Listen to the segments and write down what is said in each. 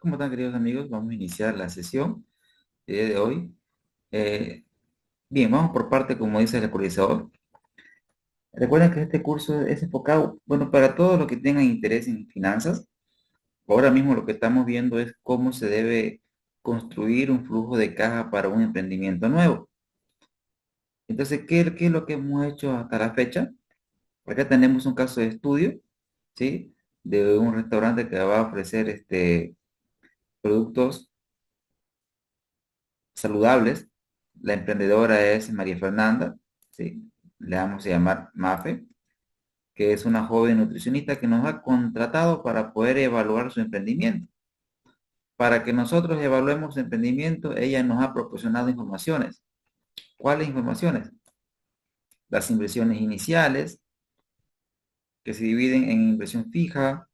¿Cómo están, queridos amigos? Vamos a iniciar la sesión del día de hoy. Eh, Bien, vamos por parte, como dice el actualizador. Recuerden que este curso es enfocado, bueno, para todos los que tengan interés en finanzas. Ahora mismo lo que estamos viendo es cómo se debe construir un flujo de caja para un emprendimiento nuevo. Entonces, ¿qué es lo que hemos hecho hasta la fecha? Acá tenemos un caso de estudio, ¿sí? De un restaurante que va a ofrecer productos saludables. La emprendedora es María Fernanda, ¿sí? Le vamos a llamar Mafe, que es una joven nutricionista que nos ha contratado para poder evaluar su emprendimiento. Para que nosotros evaluemos su emprendimiento, ella nos ha proporcionado informaciones. ¿Cuáles informaciones? Las inversiones iniciales, que se dividen en inversión fija,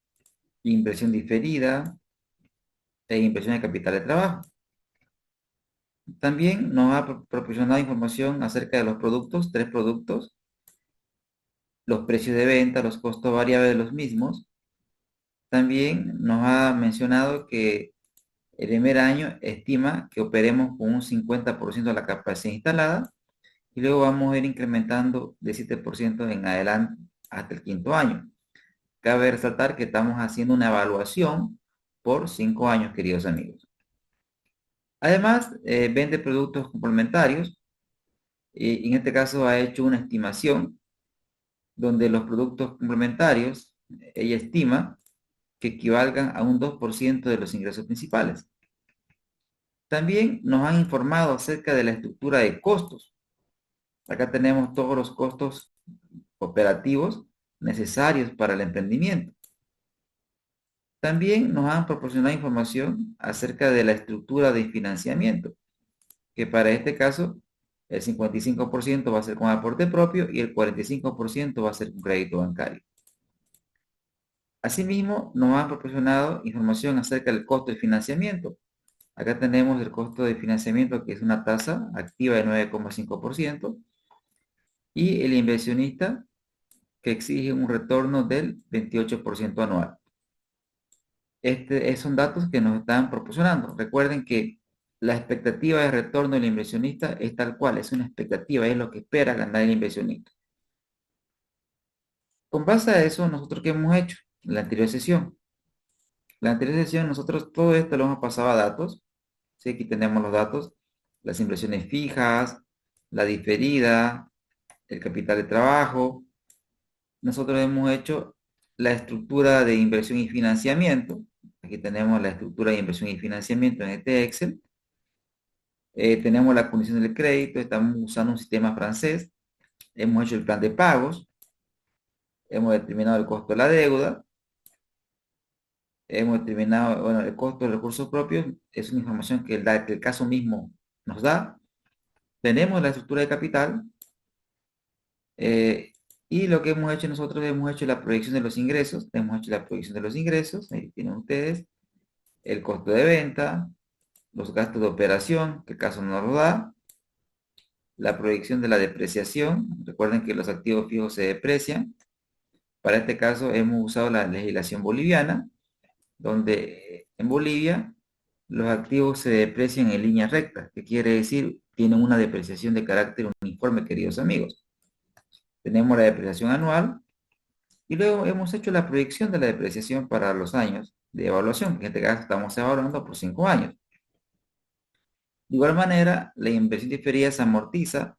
inversión diferida e inversión de capital de trabajo. También nos ha proporcionado información acerca de los productos, tres productos, los precios de venta, los costos variables de los mismos. También nos ha mencionado que el primer año estima que operemos con un 50% de la capacidad instalada y luego vamos a ir incrementando de 7% en adelante hasta el quinto año. Cabe resaltar que estamos haciendo una evaluación por 5 años, queridos amigos. Además, vende productos complementarios y en este caso ha hecho una estimación donde los productos complementarios, ella estima que equivalgan a un 2% de los ingresos principales. También nos han informado acerca de la estructura de costos. Acá tenemos todos los costos operativos necesarios para el emprendimiento. También nos han proporcionado información acerca de la estructura de financiamiento, que para este caso el 55% va a ser con aporte propio y el 45% va a ser con crédito bancario. Asimismo, nos han proporcionado información acerca del costo de financiamiento. Acá tenemos el costo de financiamiento, que es una tasa activa de 9,5%, y el inversionista, que exige un retorno del 28% anual. Son datos que nos están proporcionando. Recuerden que la expectativa de retorno del inversionista es tal cual, es una expectativa, es lo que espera ganar el inversionista. Con base a eso, nosotros qué hemos hecho en la anterior sesión. La anterior sesión nosotros todo esto lo hemos pasado a datos. ¿Sí? Aquí tenemos los datos, las inversiones fijas, la diferida, el capital de trabajo. Nosotros hemos hecho la estructura de inversión y financiamiento. Aquí tenemos la estructura de inversión y financiamiento en este Excel. Tenemos la condición del crédito, estamos usando un sistema francés. Hemos hecho el plan de pagos, hemos determinado el costo de la deuda, hemos determinado, bueno, el costo de recursos propios, es una información que el caso mismo nos da. Tenemos la estructura de capital, eh, y lo que hemos hecho nosotros, hemos hecho la proyección de los ingresos, ahí tienen ustedes, el costo de venta, los gastos de operación, que el caso no lo da, la proyección de la depreciación, recuerden que los activos fijos se deprecian. Para este caso hemos usado la legislación boliviana, donde en Bolivia los activos se deprecian en línea recta, que quiere decir tienen una depreciación de carácter uniforme, queridos amigos. Tenemos la depreciación anual y luego hemos hecho la proyección de la depreciación para los años de evaluación, que en este caso estamos evaluando por 5 años. De igual manera, la inversión diferida se amortiza.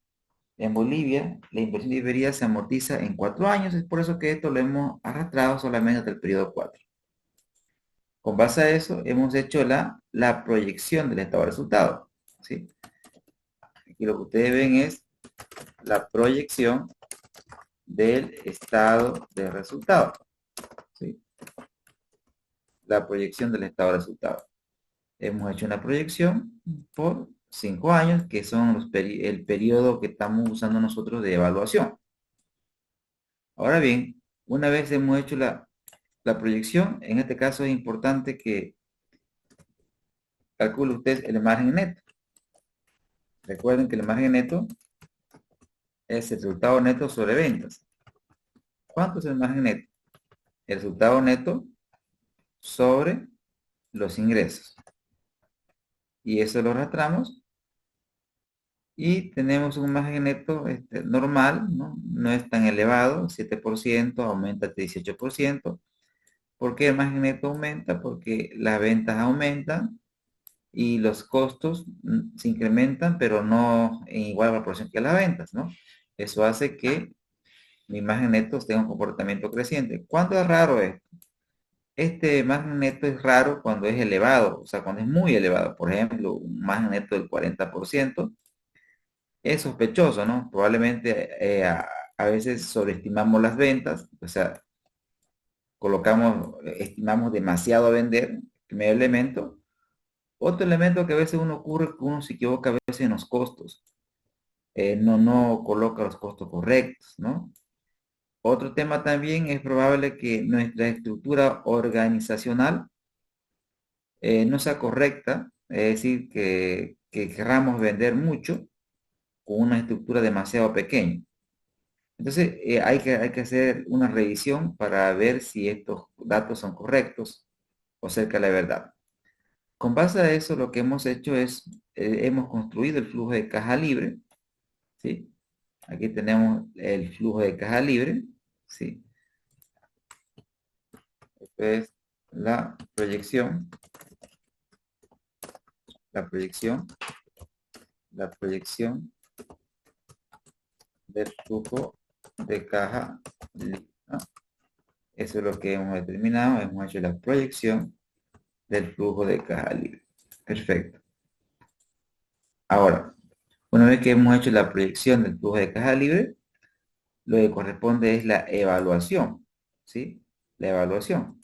En Bolivia, la inversión diferida se amortiza en 4 años, es por eso que esto lo hemos arrastrado solamente hasta el periodo 4. Con base a eso, hemos hecho la proyección del estado de resultado, ¿sí? Aquí lo que ustedes ven es la proyección del estado de resultado, ¿sí? La proyección del estado de resultado. Hemos hecho una proyección por 5 años, que son el periodo que estamos usando nosotros de evaluación. Ahora bien, una vez hemos hecho la proyección, en este caso es importante que calcule usted el margen neto. Recuerden que el margen neto es el resultado neto sobre ventas. ¿Cuánto es el margen neto? El resultado neto sobre los ingresos. Y eso lo arrastramos y tenemos un margen neto normal, ¿no? No es tan elevado, 7%, aumenta a 18%. ¿Por qué el margen neto aumenta? Porque las ventas aumentan y los costos se incrementan, pero no en igual proporción que las ventas, ¿no? Eso hace que mi margen neto tenga un comportamiento creciente. ¿Cuándo es raro esto? Este margen neto es raro cuando es elevado, o sea, cuando es muy elevado. Por ejemplo, un margen neto del 40% es sospechoso, ¿no? Probablemente a veces sobreestimamos las ventas, o sea, estimamos demasiado a vender, primer elemento. Otro elemento que a veces uno ocurre, que uno se equivoca a veces en los costos. No coloca los costos correctos, ¿no? Otro tema también es probable que nuestra estructura organizacional no sea correcta, es decir, que querramos vender mucho con una estructura demasiado pequeña. Entonces, hay que hacer una revisión para ver si estos datos son correctos o cerca de la verdad. Con base a eso, lo que hemos hecho es, hemos construido el flujo de caja libre, ¿sí? Aquí tenemos el flujo de caja libre, ¿sí? Esto es la proyección, la proyección, la proyección del flujo de caja libre, ¿no? Eso es lo que hemos determinado, hemos hecho la proyección del flujo de caja libre. Perfecto. Ahora, una vez que hemos hecho la proyección del flujo de caja libre, lo que corresponde es la evaluación, ¿sí? La evaluación.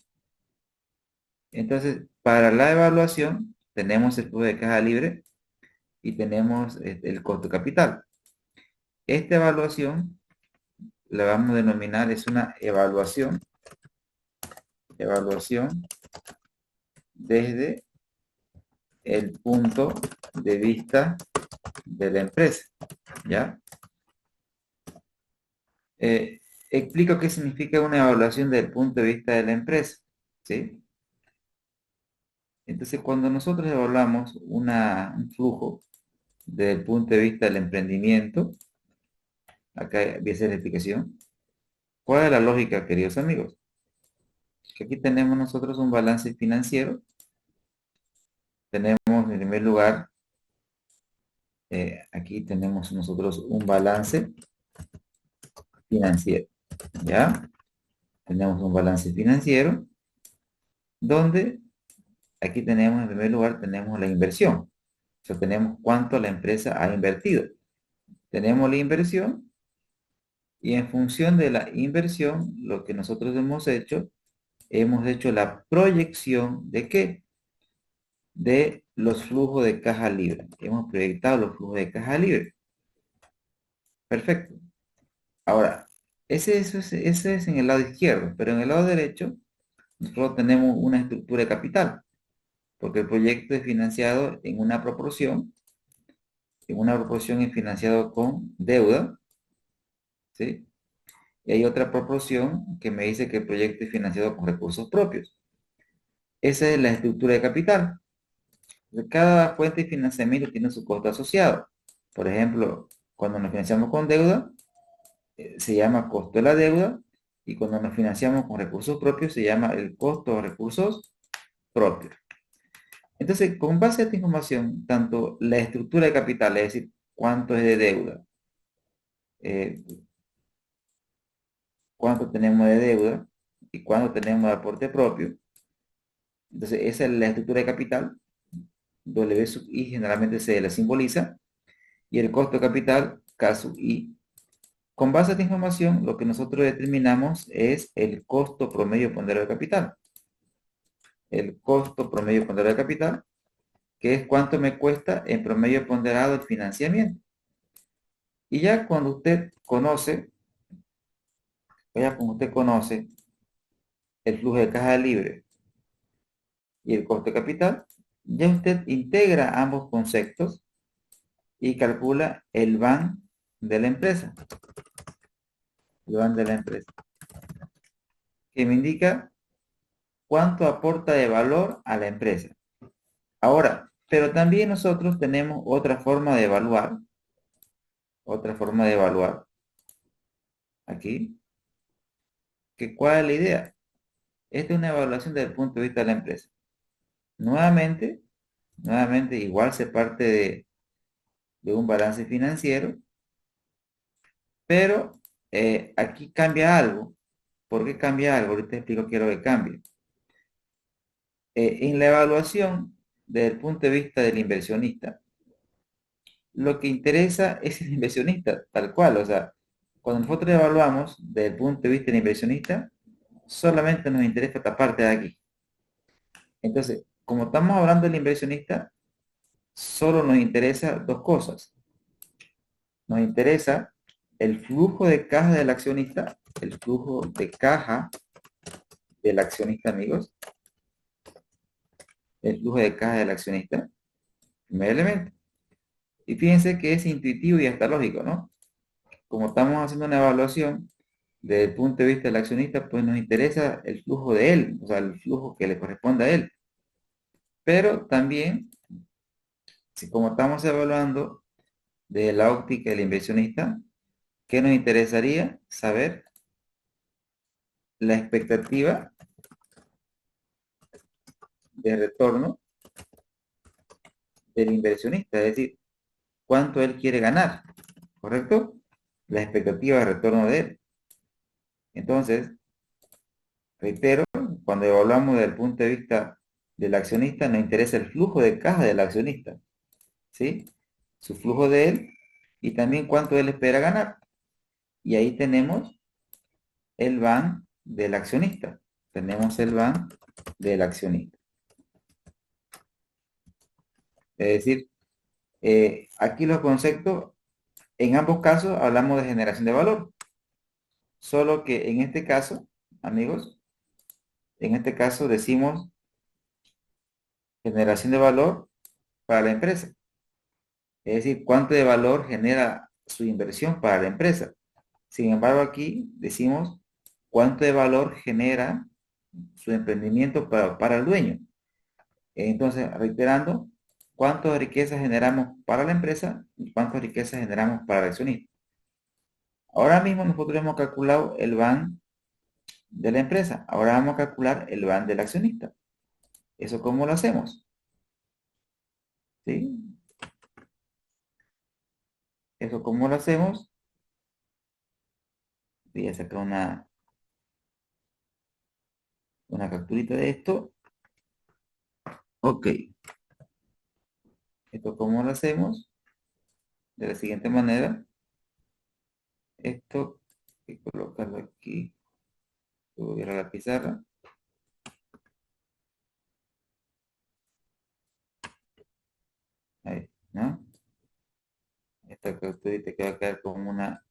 Entonces, para la evaluación, tenemos el flujo de caja libre y tenemos el costo capital. Esta evaluación la vamos a denominar, es una evaluación desde el punto de vista de la empresa, ¿ya? Explico qué significa una evaluación desde el punto de vista de la empresa, ¿sí? Entonces, cuando nosotros evaluamos un flujo desde el punto de vista del emprendimiento, acá voy a hacer la explicación. ¿Cuál es la lógica, queridos amigos? Que aquí tenemos nosotros un balance financiero. Tenemos en primer lugar, aquí tenemos nosotros un balance financiero, ¿ya? Tenemos un balance financiero donde aquí tenemos en primer lugar, tenemos la inversión. O sea, tenemos cuánto la empresa ha invertido. Tenemos la inversión y en función de la inversión, lo que nosotros hemos hecho la proyección de qué? De los flujos de caja libre. Hemos proyectado los flujos de caja libre. Perfecto. Ahora, ese es en el lado izquierdo, pero en el lado derecho nosotros tenemos una estructura de capital, porque el proyecto es financiado en una proporción es financiado con deuda, ¿sí? Y hay otra proporción que me dice que el proyecto es financiado con recursos propios. Esa es la estructura de capital. Cada fuente de financiamiento tiene su costo asociado. Por ejemplo, cuando nos financiamos con deuda, se llama costo de la deuda, y cuando nos financiamos con recursos propios se llama el costo de recursos propios. Entonces, con base a esta información, tanto la estructura de capital, es decir, cuánto es de deuda, eh, cuánto tenemos de deuda y cuánto tenemos de aporte propio, entonces esa es la estructura de capital, W sub I generalmente se la simboliza, y el costo de capital, K sub I. Con base a esta información, lo que nosotros determinamos es el costo promedio ponderado de capital. El costo promedio ponderado de capital, que es cuánto me cuesta en promedio ponderado el financiamiento. Y ya cuando usted conoce el flujo de caja libre y el costo de capital, ya usted integra ambos conceptos y calcula el VAN de la empresa. El VAN de la empresa, que me indica cuánto aporta de valor a la empresa. Ahora, pero también nosotros tenemos otra forma de evaluar aquí, que ¿cuál es la idea? Esta es una evaluación desde el punto de vista de la empresa. Nuevamente, igual se parte de un balance financiero, pero aquí cambia algo. ¿Por qué cambia algo? Ahorita explico qué es lo que cambia. En la evaluación, desde el punto de vista del inversionista, lo que interesa es el inversionista, tal cual. O sea, cuando nosotros evaluamos desde el punto de vista del inversionista, solamente nos interesa esta parte de aquí. Entonces, como estamos hablando del inversionista, solo nos interesa dos cosas. Nos interesa el flujo de caja del accionista, el flujo de caja del accionista, amigos, el flujo de caja del accionista, primer elemento. Y fíjense que es intuitivo y hasta lógico, ¿no? Como estamos haciendo una evaluación desde el punto de vista del accionista, pues nos interesa el flujo de él, o sea, el flujo que le corresponde a él. Pero también, si como estamos evaluando de la óptica del inversionista, ¿qué nos interesaría? Saber la expectativa de retorno del inversionista, es decir, cuánto él quiere ganar, ¿correcto? La expectativa de retorno de él. Entonces, reitero, cuando evaluamos desde el punto de vista del accionista, nos interesa el flujo de caja del accionista, ¿sí? Su flujo de él y también cuánto él espera ganar. Y ahí tenemos el van del accionista. Tenemos el van del accionista. Es decir, aquí los conceptos, en ambos casos hablamos de generación de valor. Solo que en este caso, amigos, en este caso decimos generación de valor para la empresa. Es decir, cuánto de valor genera su inversión para la empresa. Sin embargo, aquí decimos cuánto de valor genera su emprendimiento para el dueño. Entonces, reiterando, cuánto de riqueza generamos para la empresa y cuánto de riqueza generamos para el accionista. Ahora mismo nosotros hemos calculado el van de la empresa. Ahora vamos a calcular el van del accionista. ¿Eso cómo lo hacemos? ¿Sí? ¿Eso cómo lo hacemos? Voy a sacar una capturita de esto. Ok. ¿Esto cómo lo hacemos? De la siguiente manera. Esto hay que colocarlo aquí. Voy a la pizarra. Ahí, ¿no? Esta capturita que va a quedar como una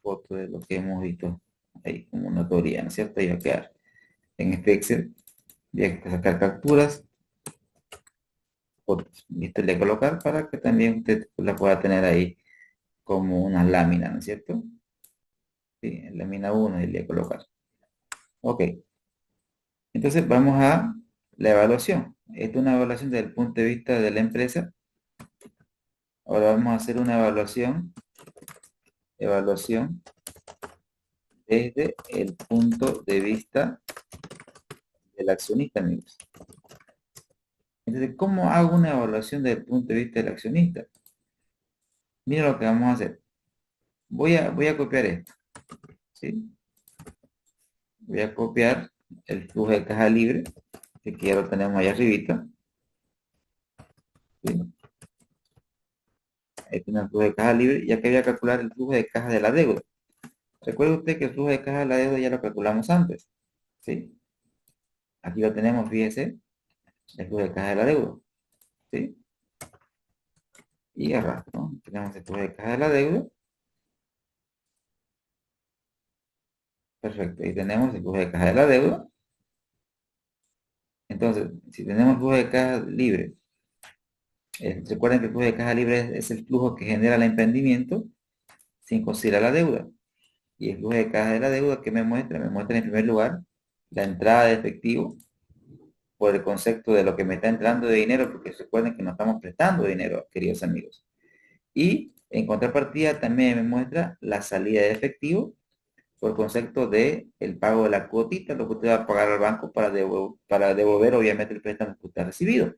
foto de lo que hemos visto ahí, como una teoría, ¿no es cierto? Y va a quedar en este Excel. Voy a sacar capturas, fotos, y esto le voy a colocar para que también usted la pueda tener ahí como una lámina, ¿no es cierto? Sí, lámina 1 y le voy a colocar. Ok, entonces vamos a la evaluación. Esta es una evaluación desde el punto de vista de la empresa. Ahora vamos a hacer una evaluación desde el punto de vista del accionista, amigos. Entonces, ¿cómo hago una evaluación desde el punto de vista del accionista? Mira lo que vamos a hacer. Voy a copiar esto, ¿sí? Voy a copiar el flujo de caja libre, que aquí ya lo tenemos ahí arribita. ¿Sí? Ahí tenemos el flujo de caja libre, ya que voy a calcular el flujo de caja de la deuda. Recuerde usted que el flujo de caja de la deuda ya lo calculamos antes, ¿sí? Aquí lo tenemos, fíjese, el flujo de caja de la deuda, ¿sí? Y arrastro, ¿no? Tenemos el flujo de caja de la deuda. Perfecto, y tenemos el flujo de caja de la deuda. Entonces, si tenemos flujo de caja libre, recuerden que el flujo de caja libre es el flujo que genera el emprendimiento sin considerar la deuda. Y el flujo de caja de la deuda que me muestra en primer lugar la entrada de efectivo por el concepto de lo que me está entrando de dinero, porque recuerden que no estamos prestando dinero, queridos amigos. Y en contrapartida también me muestra la salida de efectivo por concepto de el pago de la cuotita, lo que usted va a pagar al banco para devolver obviamente el préstamo que usted ha recibido.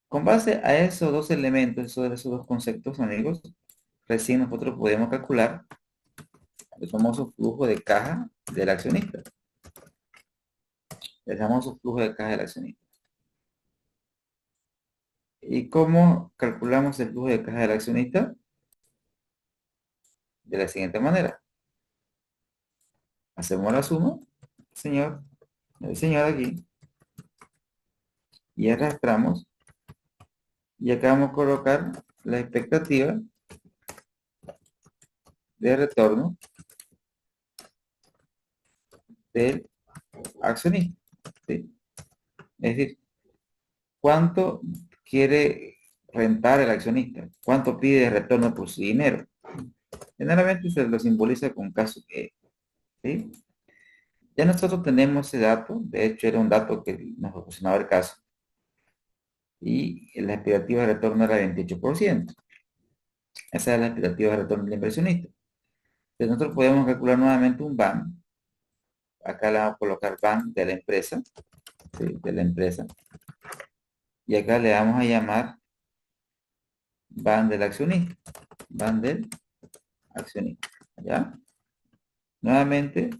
Con base a esos dos elementos, esos dos conceptos, amigos, recién nosotros podemos calcular el famoso flujo de caja del accionista. El famoso flujo de caja del accionista. ¿Y cómo calculamos el flujo de caja del accionista? De la siguiente manera. Hacemos la suma, señor, el señor aquí, y arrastramos, y acá vamos a colocar la expectativa de retorno del accionista. ¿Sí? Es decir, ¿cuánto quiere rentar el accionista? ¿Cuánto pide de retorno por su dinero? Generalmente se lo simboliza con caso que, ¿sí? Ya nosotros tenemos ese dato, de hecho era un dato que nos proporcionaba el caso, y la expectativa de retorno era 28%. Esa es la expectativa de retorno del inversionista. Entonces nosotros podemos calcular nuevamente un BAM. Acá le vamos a colocar BAM de la empresa, ¿sí? De la empresa. Y acá le vamos a llamar BAM del accionista. BAM del accionista. ¿Ya? Nuevamente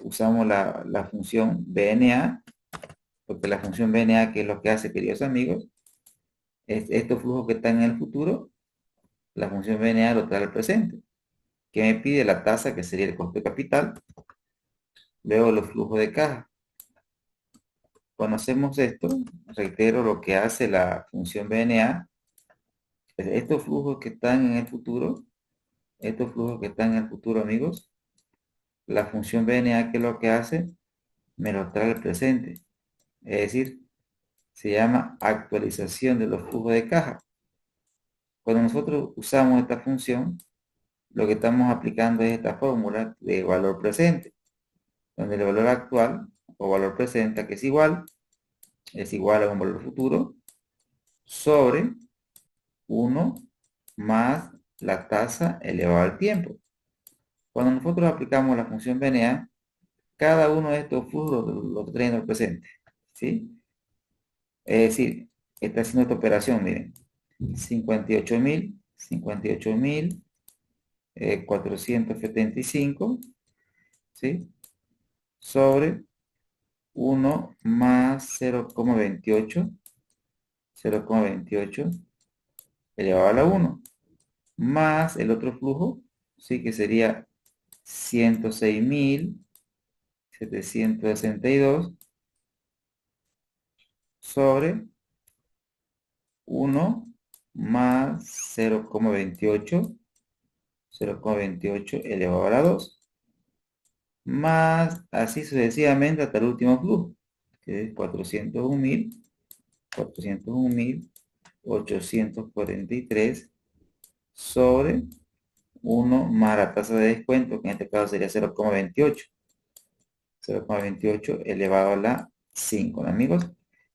usamos la función BNA, porque la función BNA, ¿qué es lo que hace, queridos amigos? Es estos flujos que están en el futuro, la función BNA lo trae al presente, que me pide la tasa, que sería el costo de capital, luego los flujos de caja. Cuando hacemos esto, reitero lo que hace la función BNA, es estos flujos que están en el futuro, estos flujos que están en el futuro, amigos, la función BNA, ¿qué es lo que hace? Me lo trae al presente. Es decir, se llama actualización de los flujos de caja. Cuando nosotros usamos esta función, lo que estamos aplicando es esta fórmula de valor presente, donde el valor actual o valor presente, que es igual a un valor futuro, sobre 1 más la tasa elevada al tiempo. Cuando nosotros aplicamos la función BNA, cada uno de estos flujos lo traen al presente, ¿sí? Es decir, está haciendo esta operación, miren, 58.000, 475, ¿sí? Sobre 1 más 0,28 elevado a la 1, más el otro flujo, sí, que sería 106.762 sobre 1 más 0,28 elevado a la 2, más así sucesivamente hasta el último flujo, que es 401.843 sobre 1 más la tasa de descuento, que en este caso sería 0,28 elevado a la 5, ¿no, amigos?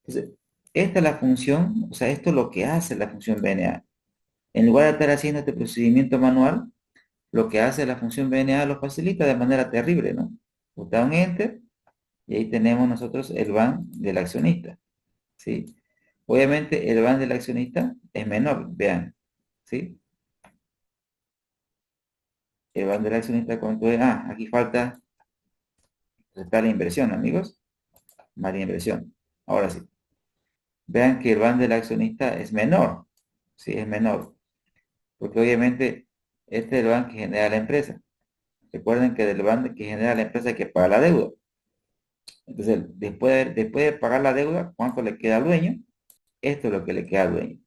Entonces, esta es la función, o sea, esto es lo que hace la función BNA. En lugar de estar haciendo este procedimiento manual, lo que hace la función BNA lo facilita de manera terrible, ¿no? Usted da un enter y ahí tenemos nosotros el BAN del accionista, ¿sí? Obviamente el BAN del accionista es menor, vean, ¿sí? El BAN del accionista, ¿cuánto es? Ah, aquí falta está la inversión, amigos, más la inversión. Ahora sí, vean que el BAN del accionista es menor, ¿sí? Es menor, porque obviamente este es el BAN que genera la empresa. Recuerden que del BAN que genera la empresa hay que pagar la deuda. Entonces, después de pagar la deuda, ¿cuánto le queda al dueño? Esto es lo que le queda al dueño.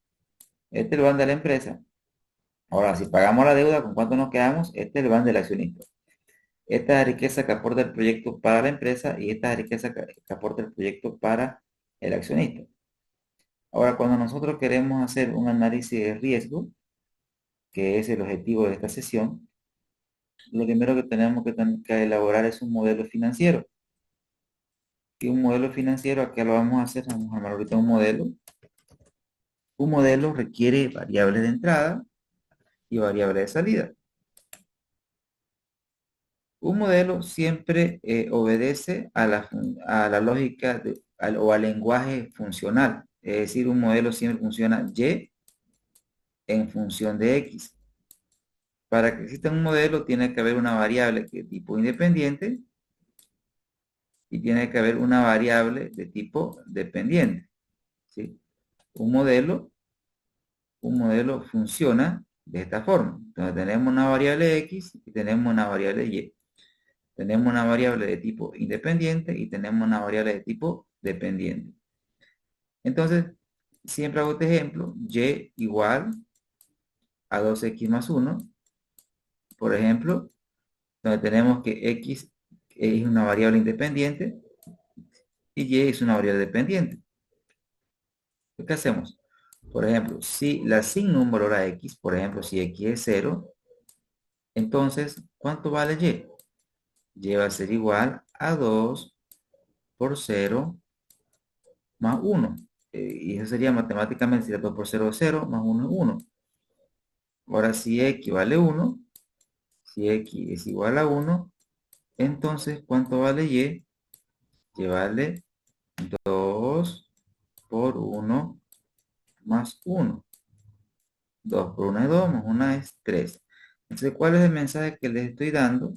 Este es el BAN de la empresa. Ahora, si pagamos la deuda, ¿con cuánto nos quedamos? Este es el BAN del accionista. Esta es la riqueza que aporta el proyecto para la empresa y esta es la riqueza que aporta el proyecto para el accionista. Ahora, cuando nosotros queremos hacer un análisis de riesgo, que es el objetivo de esta sesión, lo primero que tenemos que elaborar es un modelo financiero. Y un modelo financiero, acá lo vamos a hacer, vamos a armar ahorita un modelo. Un modelo requiere variables de entrada y variables de salida. Un modelo siempre obedece a la lógica o al lenguaje funcional. Es decir, un modelo siempre funciona Y en función de X. Para que exista un modelo tiene que haber una variable de tipo independiente y tiene que haber una variable de tipo dependiente. ¿Sí? Un modelo, un modelo funciona de esta forma. Entonces tenemos una variable X y tenemos una variable Y. Tenemos una variable de tipo independiente y tenemos una variable de tipo dependiente. Entonces, siempre hago este ejemplo, Y igual a 2X más 1, por ejemplo, donde tenemos que X es una variable independiente y Y es una variable dependiente. ¿Qué hacemos? Por ejemplo, si le asigno un valor a X, por ejemplo, si X es 0, entonces, ¿cuánto vale Y? Y va a ser igual a 2 por 0 más 1. Y eso sería matemáticamente, si 2 por 0 es 0, más 1 es 1. Ahora, si X vale 1, si X es igual a 1, entonces, ¿cuánto vale Y? Y vale 2 por 1 más 1. 2 por 1 es 2, más 1 es 3. Entonces, ¿cuál es el mensaje que les estoy dando?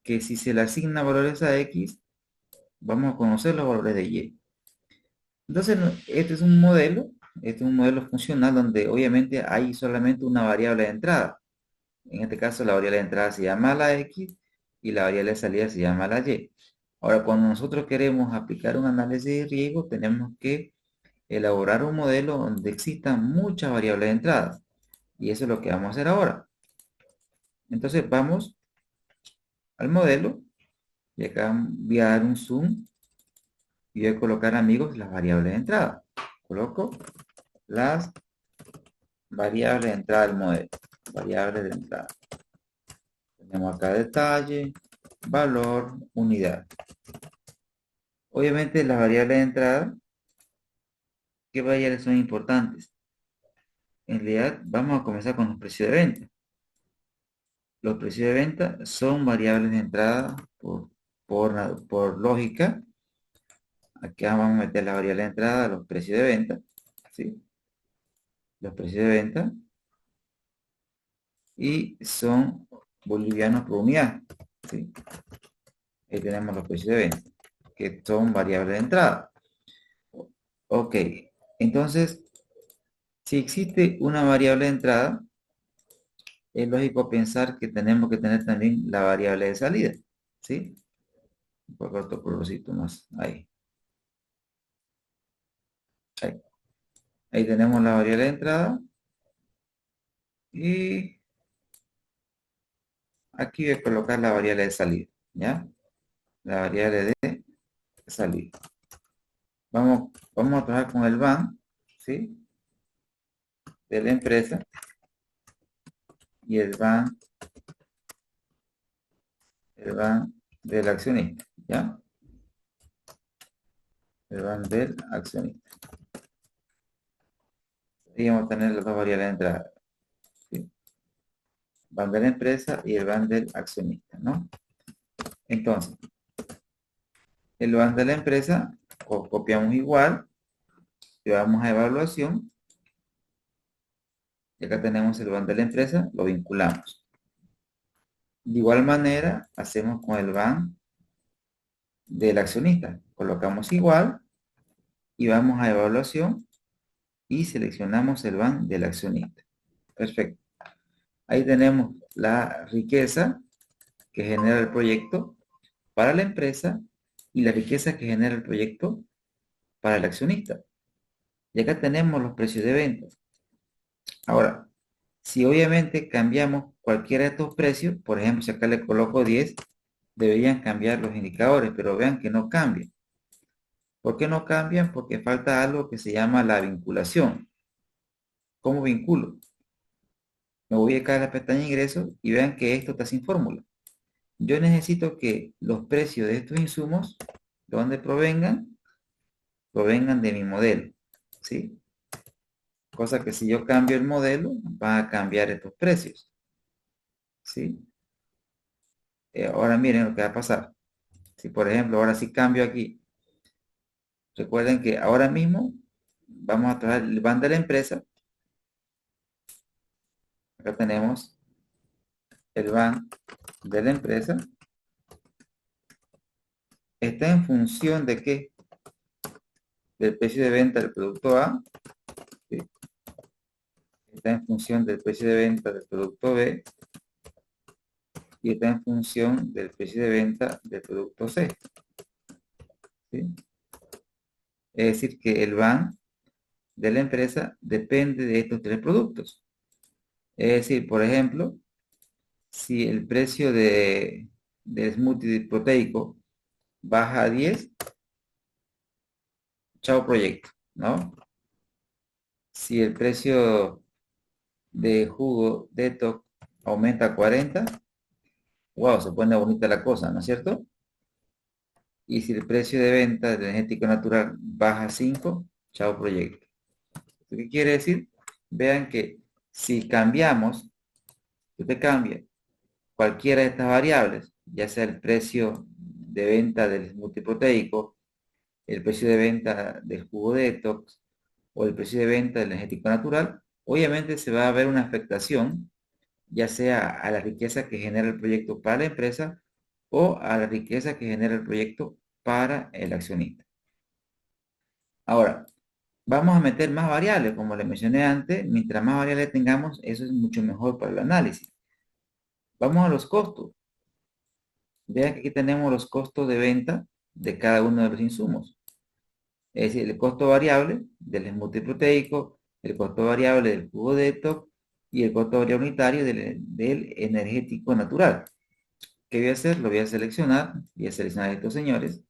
Que si se le asigna valores a X, vamos a conocer los valores de Y. Entonces, este es un modelo, este es un modelo funcional donde obviamente hay solamente una variable de entrada. En este caso, la variable de entrada se llama la X y la variable de salida se llama la Y. Ahora, cuando nosotros queremos aplicar un análisis de riesgo, tenemos que elaborar un modelo donde existan muchas variables de entrada. Y eso es lo que vamos a hacer ahora. Entonces, vamos al modelo y acá voy a dar un zoom y voy a colocar, amigos, las variables de entrada. Coloco las variables de entrada del modelo. Variables de entrada. Tenemos acá detalle, valor, unidad. Obviamente las variables de entrada, ¿qué variables son importantes? En realidad vamos a comenzar con los precios de venta. Los precios de venta son variables de entrada por lógica. Aquí vamos a meter la variable de entrada, los precios de venta. ¿Sí? Los precios de venta. Y son bolivianos por unidad. ¿Sí? Ahí tenemos los precios de venta, que son variables de entrada. Ok, entonces, si existe una variable de entrada, es lógico pensar que tenemos que tener también la variable de salida. ¿Sí? Un poco otro colorcito más. Ahí. Ahí. Ahí tenemos la variable de entrada. Y aquí voy a colocar la variable de salida. ¿Ya? La variable de salida. Vamos a trabajar con el van. ¿Sí? De la empresa. Y el van del accionista. ¿Ya? El van del accionista. Y vamos a tener las dos variables de entrada. ¿Sí? Van de la empresa y el van del accionista, ¿no? Entonces, el van de la empresa copiamos igual, le vamos a evaluación, y acá tenemos el van de la empresa, lo vinculamos. De igual manera, hacemos con el van del accionista. Colocamos igual y vamos a evaluación y seleccionamos el van del accionista. Perfecto. Ahí tenemos la riqueza que genera el proyecto para la empresa y la riqueza que genera el proyecto para el accionista. Y acá tenemos los precios de venta. Ahora, si obviamente cambiamos cualquiera de estos precios, por ejemplo, si acá le coloco 10, deberían cambiar los indicadores, pero vean que no cambian. ¿Por qué no cambian? Porque falta algo que se llama la vinculación. ¿Cómo vinculo? Me voy acá a la pestaña ingresos y vean que esto está sin fórmula. Yo necesito que los precios de estos insumos donde provengan de mi modelo, ¿sí? Cosa que si yo cambio el modelo, va a cambiar estos precios, ¿sí? Ahora miren lo que va a pasar. Si por ejemplo, ahora sí cambio aquí, recuerden que ahora mismo vamos a trabajar el van de la empresa. Acá tenemos el van de la empresa. Está en función de qué? Del precio de venta del producto A, ¿sí? Está en función del precio de venta del producto B y está en función del precio de venta del producto C, ¿sí? Es decir, que el van de la empresa depende de estos tres productos. Es decir, por ejemplo, si el precio del smoothie proteico baja a 10, chao proyecto, ¿no? Si el precio de jugo detox aumenta a 40, wow, se pone bonita la cosa, ¿no es cierto? Y si el precio de venta del energético natural baja a 5, chao proyecto. ¿Qué quiere decir? Vean que si cambiamos, usted cambia cualquiera de estas variables, ya sea el precio de venta del multiproteico, el precio de venta del jugo detox o el precio de venta del energético natural, obviamente se va a ver una afectación, ya sea a la riqueza que genera el proyecto para la empresa o a la riqueza que genera el proyecto para el accionista. Ahora, vamos a meter más variables, como les mencioné antes, mientras más variables tengamos, eso es mucho mejor para el análisis. Vamos a los costos. Vean que aquí tenemos los costos de venta de cada uno de los insumos. Es decir, el costo variable del smoothie proteico, el costo variable del jugo detox y el costo variable unitario del energético natural. ¿Qué voy a hacer? Lo voy a seleccionar a estos señores.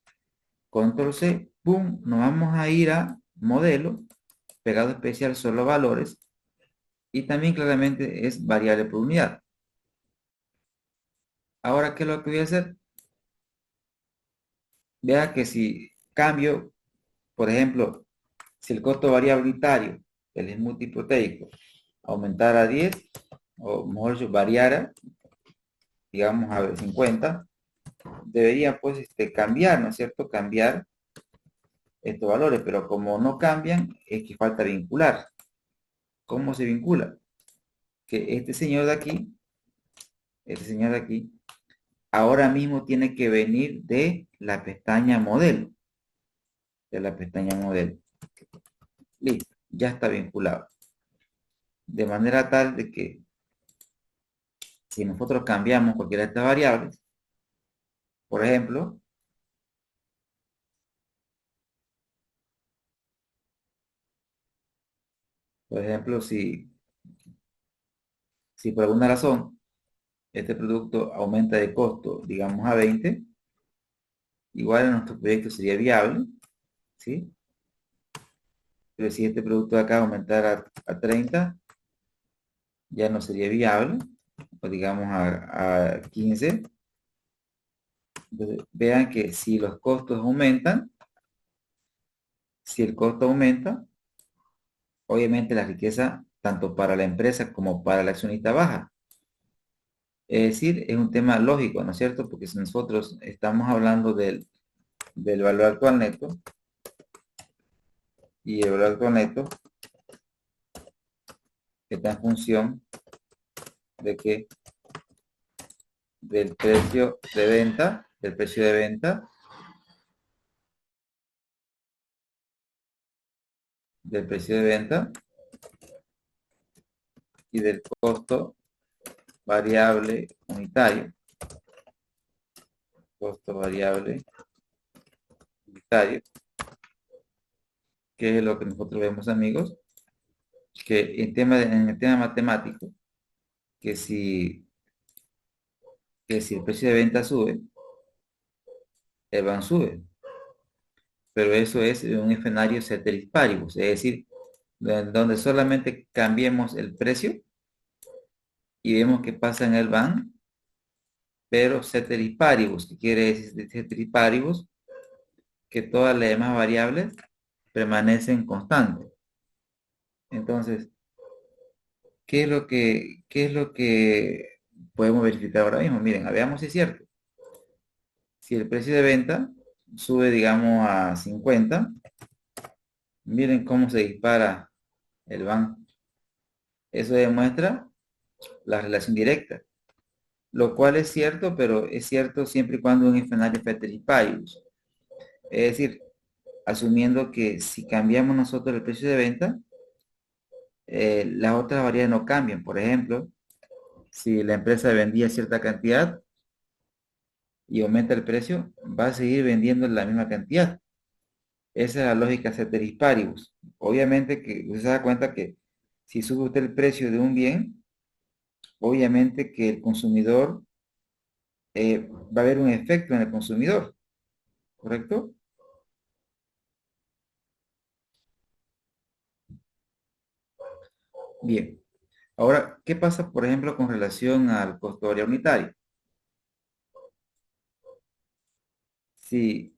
Control C, ¡pum! Nos vamos a ir a modelo, pegado especial solo valores y también claramente es variable por unidad. Ahora, ¿qué es lo que voy a hacer? Vea que si cambio, por ejemplo, si el costo variable unitario del smoothie proteico aumentara a 10, o mejor dicho, variara, digamos a 50, debería pues cambiar, ¿no es cierto? Cambiar estos valores, pero como no cambian, es que falta vincular. ¿Cómo se vincula? Que este señor de aquí, ahora mismo tiene que venir de la pestaña modelo, de la pestaña modelo. Listo, ya está vinculado. De manera tal de que si nosotros cambiamos cualquiera de estas variables, por ejemplo, si por alguna razón este producto aumenta de costo, digamos a 20, igual en nuestro proyecto sería viable, ¿sí? Pero si este producto de acá aumentara a 30, ya no sería viable, o digamos a 15. Entonces, vean que si los costos aumentan, si el costo aumenta, obviamente la riqueza, tanto para la empresa como para el accionista, baja. Es decir, es un tema lógico, ¿no es cierto? Porque si nosotros estamos hablando del valor actual neto, y el valor actual neto está en función de que del precio de venta, del precio de venta, del precio de venta y del costo variable unitario. Costo variable unitario, que es lo que nosotros vemos, amigos, que en el tema matemático, que si, que si el precio de venta sube, el van sube. Pero eso es un escenario ceteris paribus, es decir, donde solamente cambiemos el precio y vemos qué pasa en el van, pero ceteris paribus, ¿qué quiere decir ceteris paribus? que todas las demás variables permanecen constantes. Entonces, ¿qué es lo que podemos verificar ahora mismo? Miren, veamos si es cierto. Si el precio de venta sube, digamos, a 50, miren cómo se dispara el BAN. Eso demuestra la relación directa, lo cual es cierto, pero es cierto siempre y cuando un escenario paribus. Es decir, asumiendo que si cambiamos nosotros el precio de venta, las otras variables no cambian. Por ejemplo, si la empresa vendía cierta cantidad y aumenta el precio, va a seguir vendiendo la misma cantidad. Esa es la lógica ceteris paribus. Obviamente que usted se da cuenta que si sube usted el precio de un bien, obviamente que el consumidor va a haber un efecto en el consumidor, ¿correcto? Bien. Ahora, ¿qué pasa, por ejemplo, con relación al costo variable unitario? Si,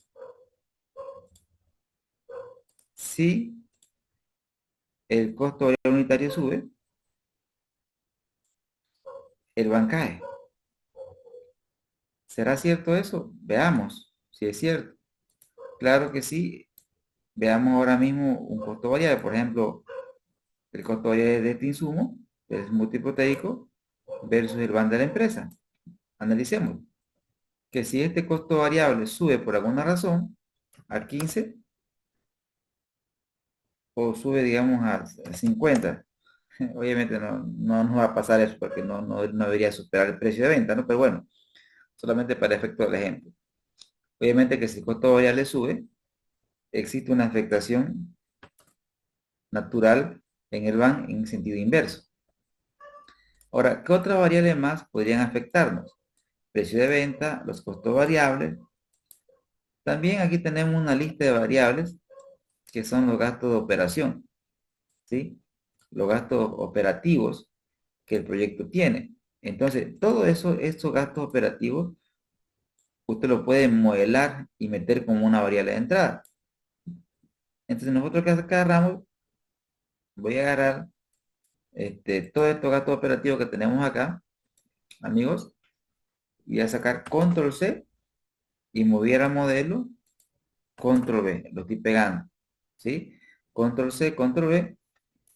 si el costo variable unitario sube, el BAN cae. ¿Será cierto eso? Veamos si es cierto. Claro que sí. Veamos ahora mismo un costo variable. Por ejemplo, el costo variable de este insumo, es multiproteico, versus el BAN de la empresa. Analicemos que si este costo variable sube por alguna razón a 15 o sube, digamos, a 50, obviamente no nos va a pasar eso porque no debería superar el precio de venta, ¿no? Pero bueno, solamente para efecto del ejemplo. Obviamente que si el costo variable sube, existe una afectación natural en el BAN en sentido inverso. Ahora, ¿qué otras variables más podrían afectarnos? Precio de venta, los costos variables. También aquí tenemos una lista de variables que son los gastos de operación, ¿sí? Los gastos operativos que el proyecto tiene. Entonces, todo eso, estos gastos operativos, usted lo puede modelar y meter como una variable de entrada. Entonces, nosotros que agarramos, voy a agarrar todos estos gastos operativos que tenemos acá, amigos, y voy a sacar control C y mover a modelo, control V, lo estoy pegando, ¿sí? Control C, control V,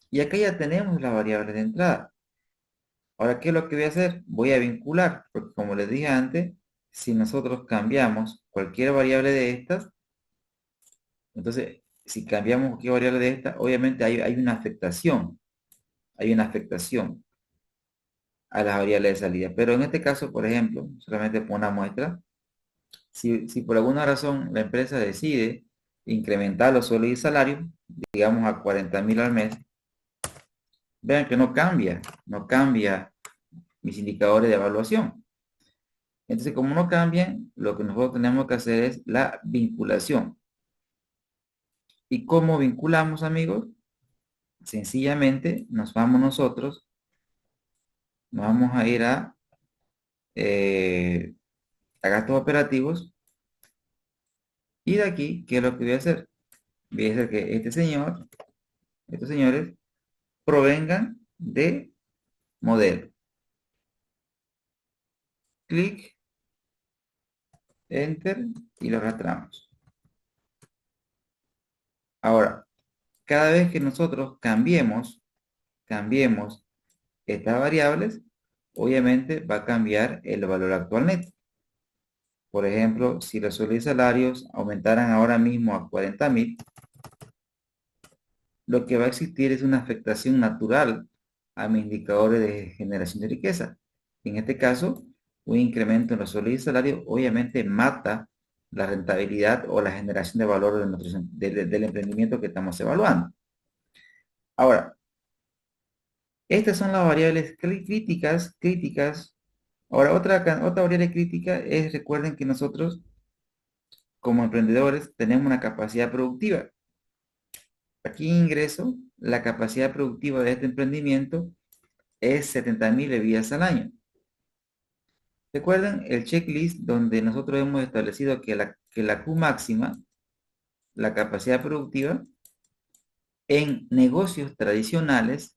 y acá ya tenemos la variable de entrada. Ahora, ¿qué es lo que voy a hacer? Voy a vincular, porque como les dije antes, si nosotros cambiamos cualquier variable de estas, entonces, si cambiamos cualquier variable de estas, obviamente hay una afectación a las variables de salida. Pero en este caso, por ejemplo, solamente por una muestra, si por alguna razón la empresa decide incrementar los sueldos y salarios, digamos a 40.000 al mes, vean que no cambia mis indicadores de evaluación. Entonces, como no cambian, lo que nosotros tenemos que hacer es la vinculación. ¿Y cómo vinculamos, amigos? Sencillamente nos vamos a ir a gastos operativos y de aquí, ¿qué es lo que voy a hacer? Voy a hacer que estos señores, provengan de modelo. Clic, enter y lo arrastramos. Ahora, cada vez que nosotros cambiemos estas variables, obviamente va a cambiar el valor actual neto. Por ejemplo, si los sueldos y salarios aumentaran ahora mismo a 40.000, lo que va a existir es una afectación natural a mis indicadores de generación de riqueza. En este caso, un incremento en los sueldos y salarios obviamente mata la rentabilidad o la generación de valor del emprendimiento que estamos evaluando. Ahora, estas son las variables críticas. Ahora, otra variable crítica es, recuerden que nosotros como emprendedores tenemos una capacidad productiva. Aquí ingreso, la capacidad productiva de este emprendimiento es 70.000 bebidas al año. Recuerden el checklist donde nosotros hemos establecido que la Q máxima la capacidad productiva en negocios tradicionales,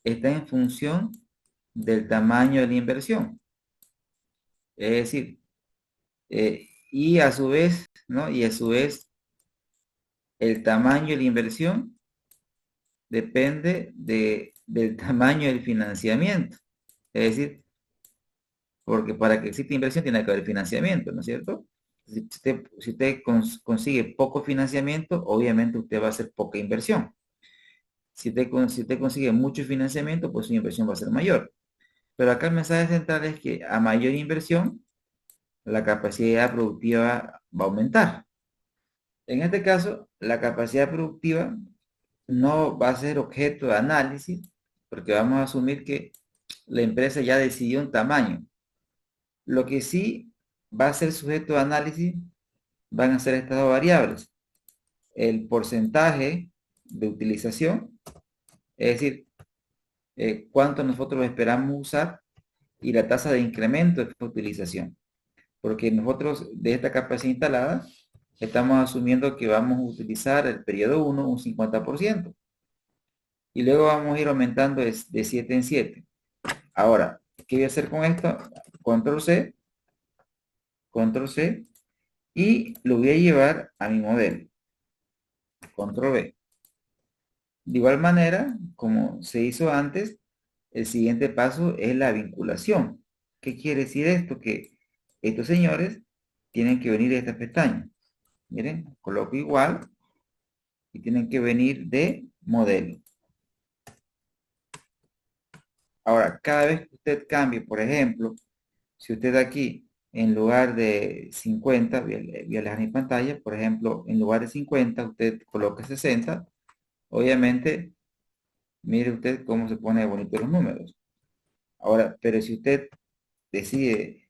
está en función del tamaño de la inversión. Es decir, y a su vez, ¿no? Y a su vez, el tamaño de la inversión depende del tamaño del financiamiento. Es decir, porque para que exista inversión tiene que haber financiamiento, ¿no es cierto? Si usted consigue poco financiamiento, obviamente usted va a hacer poca inversión. Si usted consigue mucho financiamiento, pues su inversión va a ser mayor. Pero acá el mensaje central es que a mayor inversión, la capacidad productiva va a aumentar. En este caso, la capacidad productiva no va a ser objeto de análisis, porque vamos a asumir que la empresa ya decidió un tamaño. Lo que sí va a ser sujeto de análisis van a ser estas dos variables. El porcentaje de utilización, es decir, cuánto nosotros esperamos usar, y la tasa de incremento de utilización. Porque nosotros de esta capacidad instalada estamos asumiendo que vamos a utilizar el periodo 1 un 50%. Y luego vamos a ir aumentando de 7 en 7. Ahora, ¿qué voy a hacer con esto? Control C, Control C, y lo voy a llevar a mi modelo. Control V. De igual manera, como se hizo antes, el siguiente paso es la vinculación. ¿Qué quiere decir esto? Que estos señores tienen que venir de esta pestaña. Miren, coloco igual y tienen que venir de modelo. Ahora, cada vez que usted cambie, por ejemplo, si usted aquí, en lugar de 50, voy a dejar mi pantalla, por ejemplo, en lugar de 50, usted coloca 60, obviamente, mire usted cómo se pone bonito los números. Ahora, pero si usted decide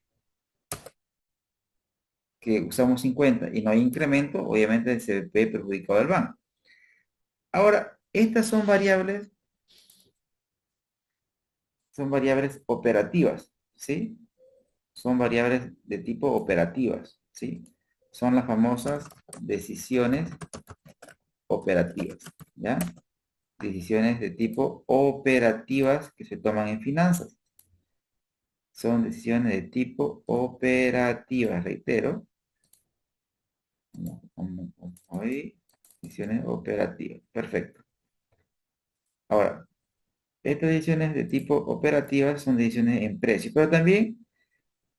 que usamos 50 y no hay incremento, obviamente se ve perjudicado el banco. Ahora, estas son variables operativas, ¿sí? Son variables de tipo operativas, ¿sí? Son las famosas decisiones operativas, ¿ya? Decisiones de tipo operativas que se toman en finanzas. Son decisiones de tipo operativas, reitero. Hoy, decisiones operativas, perfecto. Ahora, estas decisiones de tipo operativas son decisiones en precio, pero también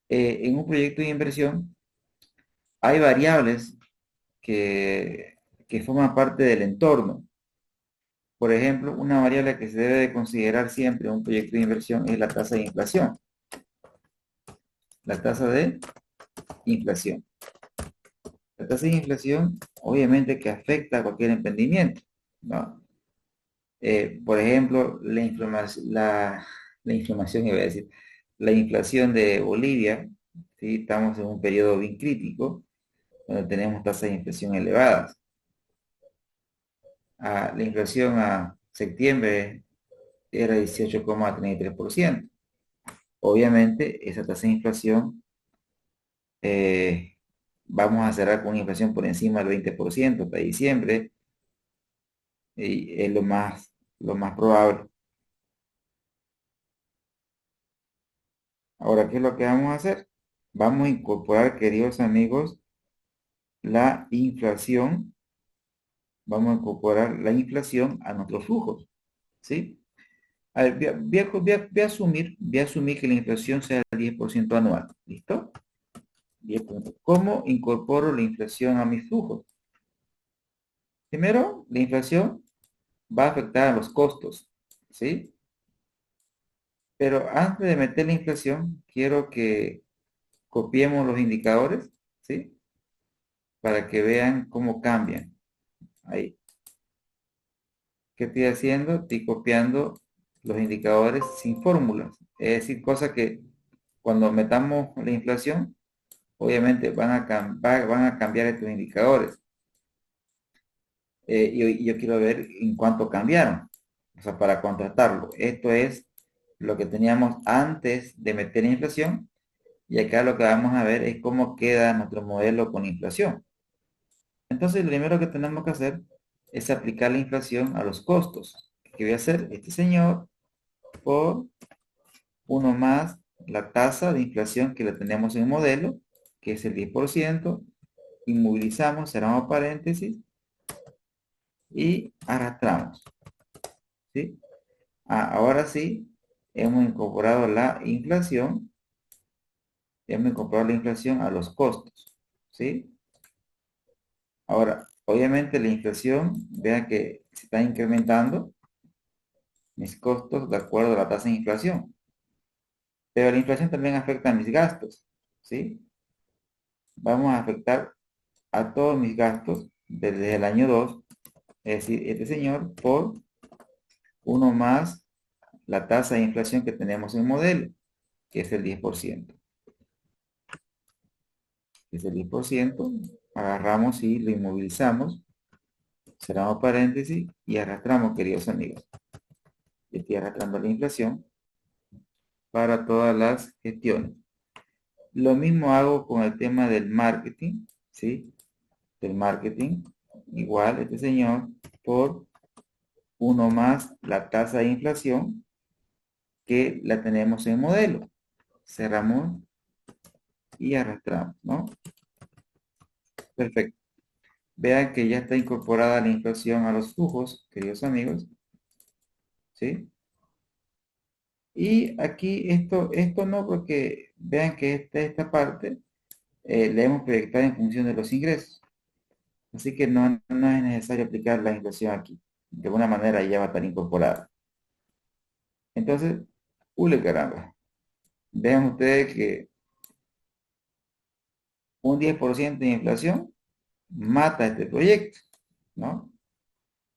en un proyecto de inversión hay variables que forman parte del entorno. Por ejemplo, una variable que se debe de considerar siempre en un proyecto de inversión es la tasa de inflación. La tasa de inflación. La tasa de inflación, obviamente que afecta a cualquier emprendimiento, ¿no? Por ejemplo, la inflación, iba a decir, la inflación de Bolivia, ¿sí? Estamos en un periodo bien crítico, donde tenemos tasas de inflación elevadas. La inflación a septiembre era 18,33%. Obviamente, esa tasa de inflación, eh, vamos a cerrar con una inflación por encima del 20% para diciembre, y es lo más probable. Ahora, ¿qué es lo que vamos a hacer? Vamos a incorporar, queridos amigos, la inflación, vamos a incorporar la inflación a nuestros flujos, ¿sí? A ver, voy a asumir que la inflación sea el 10% anual, ¿listo? 10 puntos. ¿Cómo incorporo la inflación a mis flujos? Primero, la inflación va a afectar a los costos, ¿sí? Pero antes de meter la inflación, quiero que copiemos los indicadores, ¿sí? Para que vean cómo cambian. Ahí. ¿Qué estoy haciendo? Estoy copiando los indicadores sin fórmulas. Es decir, cosa que cuando metamos la inflación, obviamente van a cambiar estos indicadores. Y yo quiero ver en cuánto cambiaron, o sea, para contrastarlo. Esto es lo que teníamos antes de meter la inflación, y acá lo que vamos a ver es cómo queda nuestro modelo con inflación. Entonces, lo primero que tenemos que hacer es aplicar la inflación a los costos. ¿Qué voy a hacer? Este señor por uno más la tasa de inflación que le tenemos en el modelo, que es el 10%, inmovilizamos, cerramos paréntesis y arrastramos, ¿sí? Ahora sí, hemos incorporado la inflación a los costos, ¿sí? Ahora, obviamente la inflación, vean que se está incrementando mis costos de acuerdo a la tasa de inflación, pero la inflación también afecta a mis gastos, ¿sí? Vamos a afectar a todos mis gastos desde el año 2, es decir, este señor por uno más la tasa de inflación que tenemos en el modelo, que es el 10%. Es el 10%, agarramos y lo inmovilizamos, cerramos paréntesis y arrastramos, queridos amigos. Estoy arrastrando la inflación para todas las gestiones. Lo mismo hago con el tema del marketing, ¿sí? Del marketing, igual este señor por uno más la tasa de inflación que la tenemos en el modelo. Cerramos y arrastramos, ¿no? Perfecto. Vean que ya está incorporada la inflación a los flujos, queridos amigos, ¿sí? Y aquí esto no, porque vean que esta parte la hemos proyectado en función de los ingresos. Así que no es necesario aplicar la inflación aquí. De alguna manera ya va a estar incorporada. Entonces, ule caramba. Vean ustedes que un 10% de inflación mata este proyecto, ¿no?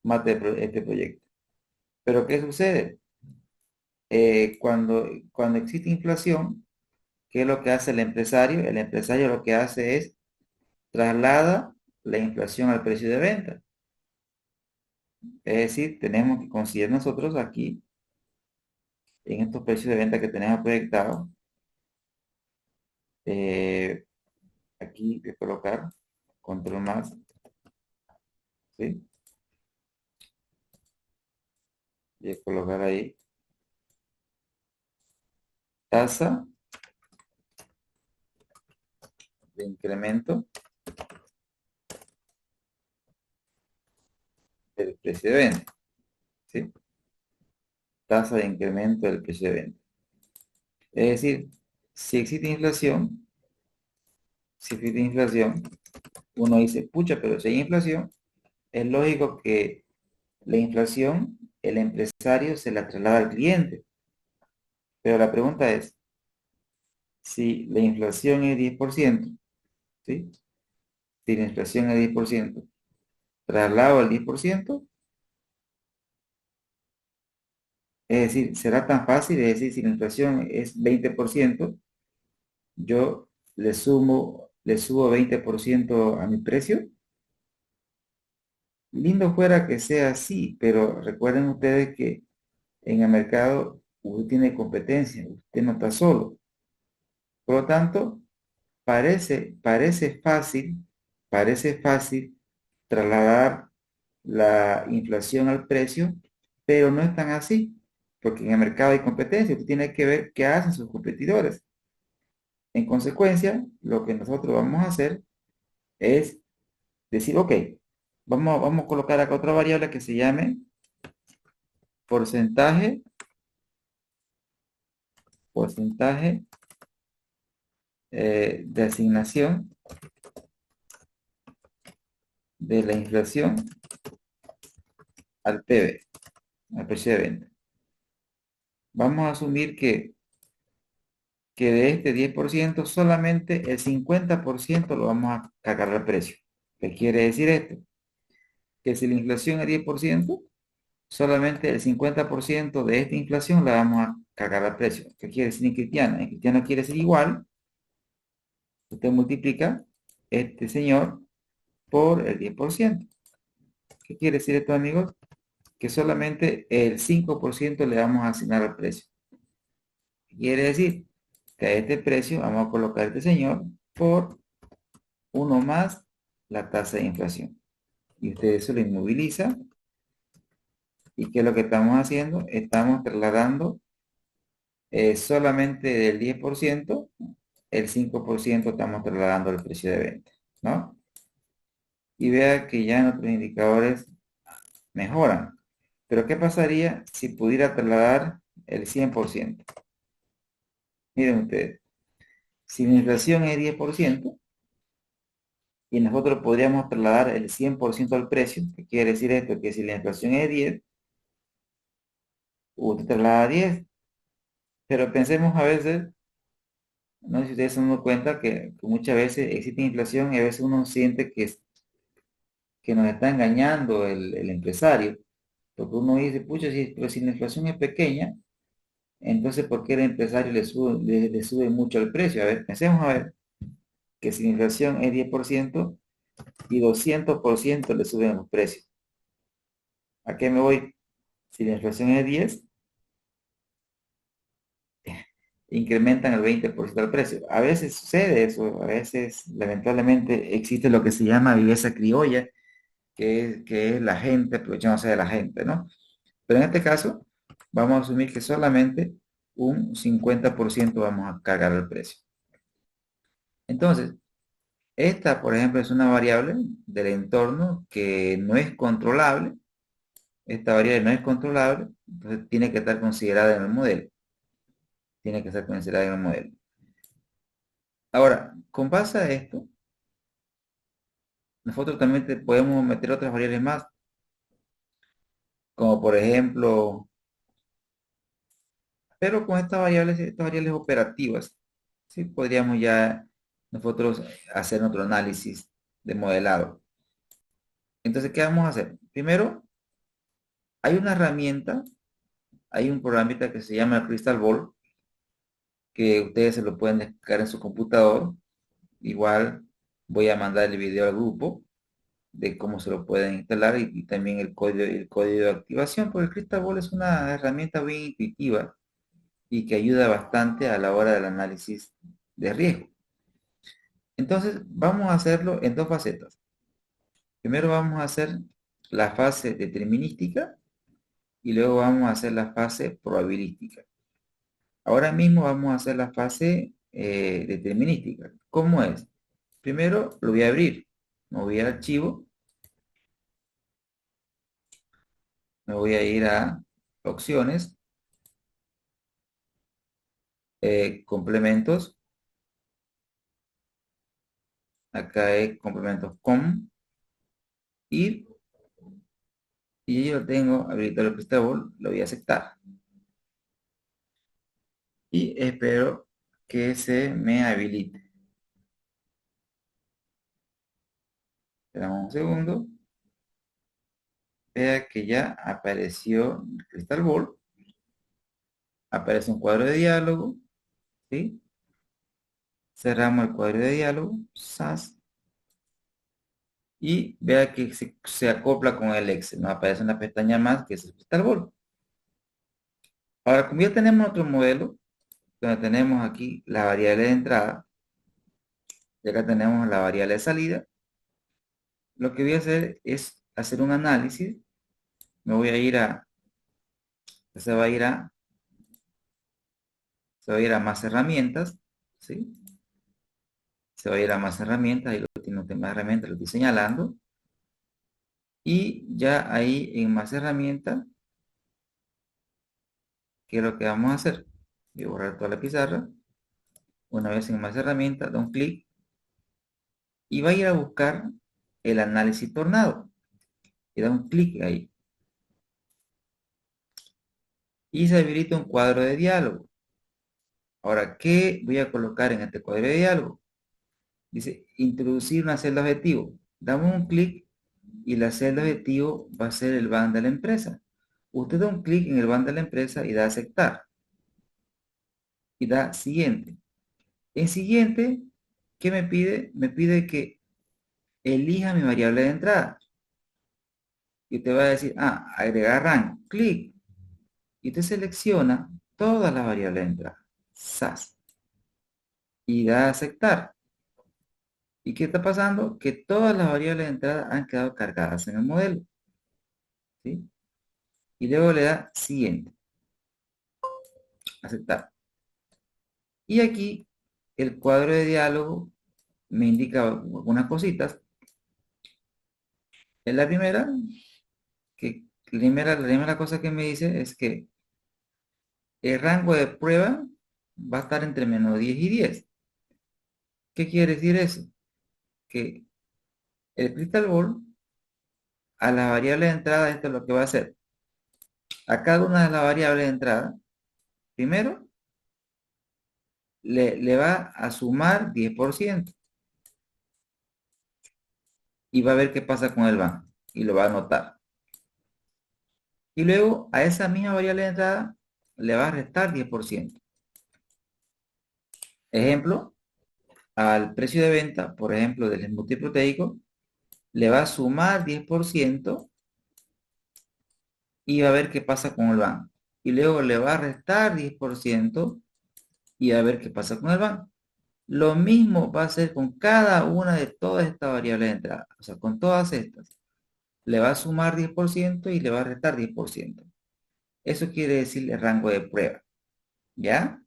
Mata este proyecto. Pero ¿qué sucede? Cuando existe inflación, ¿qué es lo que hace el empresario? El empresario lo que hace es traslada la inflación al precio de venta. Es decir, tenemos que considerar nosotros aquí, en estos precios de venta que tenemos proyectados, eh, aquí voy a colocar control más, ¿sí? Voy a colocar ahí tasa de incremento del precio de venta, ¿sí? Tasa de incremento del precio de venta. Es decir, si existe inflación, si existe inflación, uno dice, pucha, pero si hay inflación, es lógico que la inflación, el empresario se la traslada al cliente. Pero la pregunta es, si la inflación es 10%, ¿sí? Si la inflación es 10%, traslado al 10%, es decir, será tan fácil, es decir, si la inflación es 20%, yo le subo 20% a mi precio. Lindo fuera que sea así, pero recuerden ustedes que en el mercado usted tiene competencia, usted no está solo. Por lo tanto, parece fácil trasladar la inflación al precio, pero no es tan así, porque en el mercado hay competencia, usted tiene que ver qué hacen sus competidores. En consecuencia, lo que nosotros vamos a hacer es decir, ok, vamos a colocar acá otra variable que se llame porcentaje, porcentaje de asignación de la inflación al PB, al precio de venta. Vamos a asumir que de este 10% solamente el 50% lo vamos a cargar al precio. ¿Qué quiere decir esto? Que si la inflación es 10%, solamente el 50% de esta inflación la vamos a cargar al precio. ¿Qué quiere decir en cristiano? En cristiano quiere decir igual, usted multiplica este señor por el 10%. ¿Qué quiere decir esto, amigos? Que solamente el 5% le vamos a asignar al precio. ¿Qué quiere decir? Que a este precio vamos a colocar este señor por uno más la tasa de inflación. Y usted eso lo inmoviliza. ¿Y qué es lo que estamos haciendo? Estamos trasladando solamente del 10%, el 5% estamos trasladando el precio de venta, ¿no? Y vea que ya nuestros indicadores mejoran. Pero ¿qué pasaría si pudiera trasladar el 100%? Miren ustedes, si la inflación es 10% y nosotros podríamos trasladar el 100% al precio, ¿qué quiere decir esto? Que si la inflación es 10, usted traslada 10. Pero pensemos a veces, no sé si ustedes se dan cuenta que muchas veces existe inflación y a veces uno siente que nos está engañando el empresario. Porque uno dice, pucha, pero si la inflación es pequeña, entonces ¿por qué el empresario le sube mucho el precio? A ver, pensemos a ver que si la inflación es 10% y 200% le suben los precios. ¿A qué me voy? Si la inflación es 10, incrementan el 20% del precio. A veces sucede eso, a veces lamentablemente existe lo que se llama viveza criolla, que es la gente aprovechándose de la gente, ¿no? Pero en este caso, vamos a asumir que solamente un 50% vamos a cargar el precio. Entonces, esta, por ejemplo, es una variable del entorno que no es controlable. Esta variable no es controlable, entonces tiene que estar considerada en el modelo. Tiene que estar considerada en el modelo. Ahora, con base a esto, nosotros también podemos meter otras variables más, como por ejemplo, pero con estas variables operativas, sí podríamos ya nosotros hacer nuestro análisis de modelado. Entonces, ¿qué vamos a hacer? Primero, hay una herramienta, hay un programita que se llama Crystal Ball, que ustedes se lo pueden descargar en su computador. Igual voy a mandar el video al grupo de cómo se lo pueden instalar y también el código de activación, porque el Crystal Ball es una herramienta bien intuitiva y que ayuda bastante a la hora del análisis de riesgo. Entonces, vamos a hacerlo en dos facetas. Primero vamos a hacer la fase determinística y luego vamos a hacer la fase probabilística. Ahora mismo vamos a hacer la fase determinística. ¿Cómo es? Primero lo voy a abrir. Me voy al archivo, me voy a ir a opciones, complementos. Acá es complementos com y, y yo tengo habilitado el prestador, lo voy a aceptar. Y espero que se me habilite. Esperamos un segundo. Vea que ya apareció el Crystal Ball. Aparece un cuadro de diálogo. ¿Sí? Cerramos el cuadro de diálogo. SAS. Y vea que se acopla con el Excel. Nos aparece una pestaña más que es el Crystal Ball. Ahora, como ya tenemos otro modelo, donde tenemos aquí la variable de entrada, y acá tenemos la variable de salida, lo que voy a hacer es hacer un análisis. Me voy a ir a, se va a ir a, se va a ir a más herramientas, ¿sí? Se va a ir a más herramientas, ahí lo tiene más herramientas, lo estoy señalando. Y ya ahí en más herramientas, ¿qué es lo que vamos a hacer? Voy a borrar toda la pizarra. Una vez en más herramientas, da un clic y va a ir a buscar el análisis tornado. Y da un clic ahí. Y se habilita un cuadro de diálogo. Ahora, ¿qué voy a colocar en este cuadro de diálogo? Dice, introducir una celda objetivo. Damos un clic y la celda objetivo va a ser el BAN de la empresa. Usted da un clic en el BAN de la empresa y da a aceptar. Y da siguiente. En siguiente, ¿qué me pide? Me pide que elija mi variable de entrada. Y usted va a decir, agregar rango. Clic. Y usted selecciona todas las variables de entrada. SAS. Y da a aceptar. ¿Y qué está pasando? Que todas las variables de entrada han quedado cargadas en el modelo. ¿Sí? Y luego le da siguiente, aceptar. Y aquí el cuadro de diálogo me indica algunas cositas. En la primera, la primera cosa que me dice es que el rango de prueba va a estar entre -10 y 10. ¿Qué quiere decir eso? Que el Crystal Ball, a la variable de entrada, esto es lo que va a hacer. A cada una de las variables de entrada, primero, le va a sumar 10% y va a ver qué pasa con el banco y lo va a anotar. Y luego a esa misma variable de entrada le va a restar 10%. Ejemplo, al precio de venta, por ejemplo, del embutido proteico, le va a sumar 10% y va a ver qué pasa con el banco. Y luego le va a restar 10% y a ver qué pasa con el banco. Lo mismo va a hacer con cada una de todas estas variables de entrada. O sea, con todas estas. Le va a sumar 10% y le va a restar 10%. Eso quiere decir el rango de prueba. ¿Ya?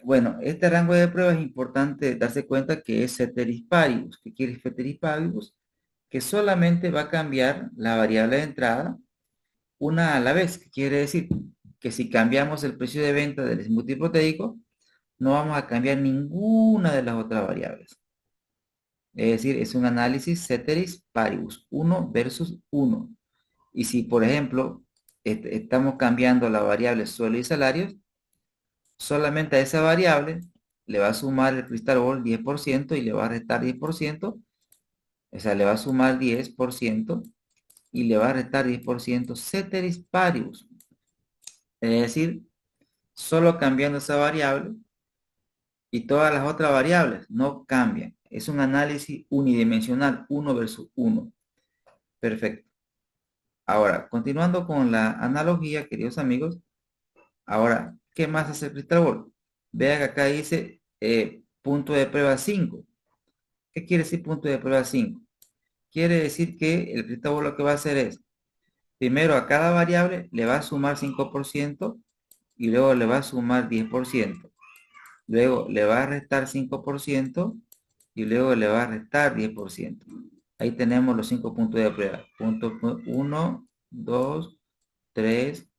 Bueno, este rango de prueba es importante darse cuenta que es ceteris paribus. ¿Qué quiere ceteris paribus? Que solamente va a cambiar la variable de entrada una a la vez. ¿Qué quiere decir? Que si cambiamos el precio de venta del smoothie proteico, no vamos a cambiar ninguna de las otras variables. Es decir, es un análisis ceteris paribus, uno versus uno. Y si, por ejemplo, estamos cambiando la variable sueldo y salarios, solamente a esa variable le va a sumar el Crystal Ball 10% y le va a restar 10%, o sea, le va a sumar 10% y le va a restar 10% ceteris paribus. Es decir, solo cambiando esa variable y todas las otras variables no cambian. Es un análisis unidimensional, uno versus uno. Perfecto. Ahora, continuando con la analogía, queridos amigos, ahora, ¿qué más hace el Crystal Ball? Vean que acá dice punto de prueba 5. ¿Qué quiere decir punto de prueba 5? Quiere decir que el Crystal Ball lo que va a hacer es, primero a cada variable le va a sumar 5% y luego le va a sumar 10%. Luego le va a restar 5% y luego le va a restar 10%. Ahí tenemos los 5 puntos de prueba. Punto 1, 2, 3,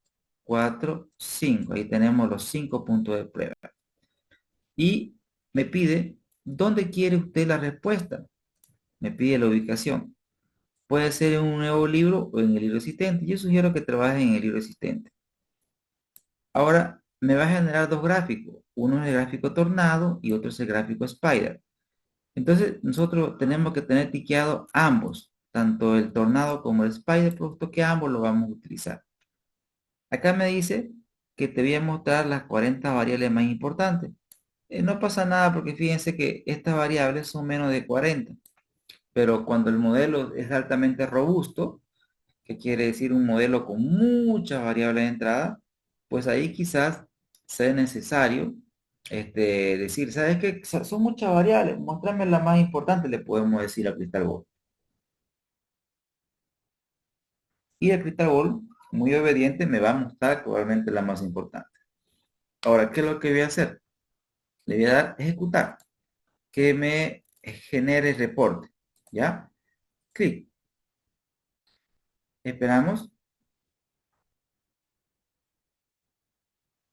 4, 5. Ahí tenemos los 5 puntos de prueba. Y me pide, ¿dónde quiere usted la respuesta? Me pide la ubicación. Puede ser en un nuevo libro o en el libro existente. Yo sugiero que trabaje en el libro existente. Ahora me va a generar dos gráficos. Uno es el gráfico tornado y otro es el gráfico spider. Entonces nosotros tenemos que tener tiqueado ambos, tanto el tornado como el spider, puesto que ambos lo vamos a utilizar. Acá me dice que te voy a mostrar las 40 variables más importantes. No pasa nada porque fíjense que estas variables son menos de 40, pero cuando el modelo es altamente robusto, que quiere decir un modelo con muchas variables de entrada, pues ahí quizás sea necesario decir, ¿sabes qué? Son muchas variables, muéstrame la más importante, le podemos decir a Crystal Ball. Y el Crystal Ball, muy obediente, me va a mostrar probablemente la más importante. Ahora, ¿qué es lo que voy a hacer? Le voy a dar ejecutar, que me genere el reporte, ¿ya? Clic. Esperamos,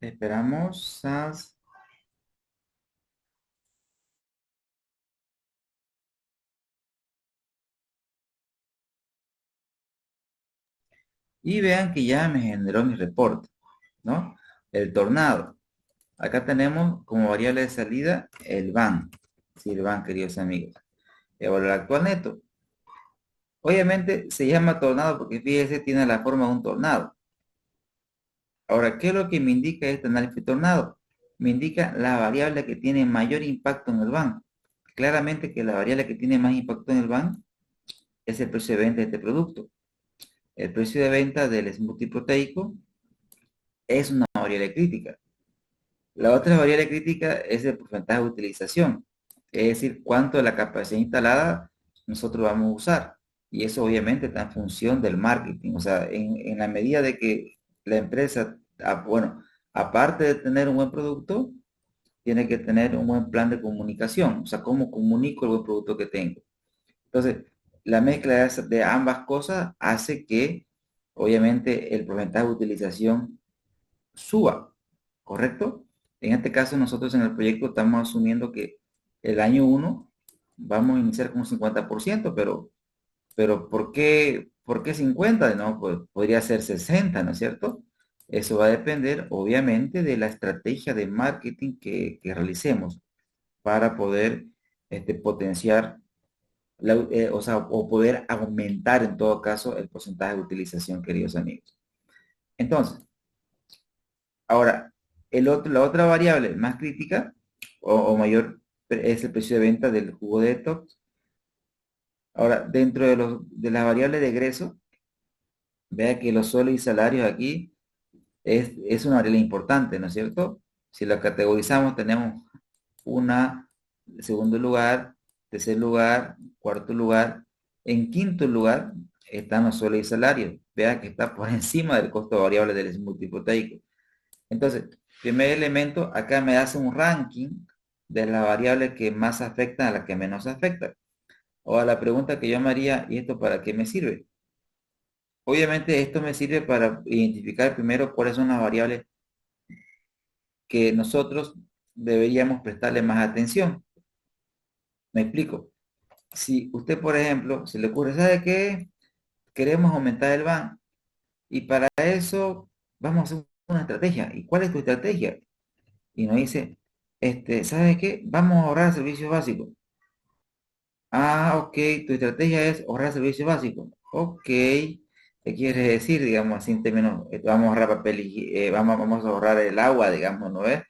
esperamos. Y vean que ya me generó mi reporte, ¿no? El tornado. Acá tenemos como variable de salida el van. Sí, el van, queridos amigos. El valor actual neto. Obviamente se llama tornado porque fíjese, tiene la forma de un tornado. Ahora, ¿qué es lo que me indica este análisis tornado? Me indica la variable que tiene mayor impacto en el van. Claramente que la variable que tiene más impacto en el van es el precio de venta de este producto. El precio de venta del smoothie proteico es una variable crítica. La otra variable crítica es el porcentaje de utilización. Es decir, cuánto de la capacidad instalada nosotros vamos a usar. Y eso obviamente está en función del marketing. O sea, en la medida de que la empresa, bueno, aparte de tener un buen producto, tiene que tener un buen plan de comunicación. O sea, cómo comunico el buen producto que tengo. Entonces, la mezcla de ambas cosas hace que, obviamente, el porcentaje de utilización suba, ¿correcto? En este caso, nosotros en el proyecto estamos asumiendo que el año uno vamos a iniciar con un 50%, pero ¿por qué 50? No, pues podría ser 60, ¿no es cierto? Eso va a depender, obviamente, de la estrategia de marketing que realicemos para poder potenciar, o sea, o poder aumentar en todo caso el porcentaje de utilización, queridos amigos. Entonces, ahora, la otra variable más crítica o mayor es el precio de venta del jugo de detox. Ahora, dentro de las variables de egreso, vea que los sueldos y salarios aquí es una variable importante, ¿no es cierto? Si la categorizamos, tenemos una, segundo lugar, tercer lugar, cuarto lugar. En quinto lugar están los sueldos y salarios. Vea que está por encima del costo variable del multiproteico. Entonces, primer elemento, acá me hace un ranking de las variables que más afectan a las que menos afectan. O a la pregunta que yo me haría, ¿y esto para qué me sirve? Obviamente esto me sirve para identificar primero cuáles son las variables que nosotros deberíamos prestarle más atención. Me explico. Si usted, por ejemplo, se le ocurre, ¿sabe qué? Queremos aumentar el ban y para eso vamos a hacer una estrategia. ¿Y cuál es tu estrategia? Y nos dice, ¿sabes qué? Vamos a ahorrar servicios básicos. Ah, ok, tu estrategia es ahorrar servicios básicos. Ok, ¿qué quiere decir, digamos, así en términos, vamos a ahorrar papel, vamos a ahorrar el agua, digamos, ¿no ves?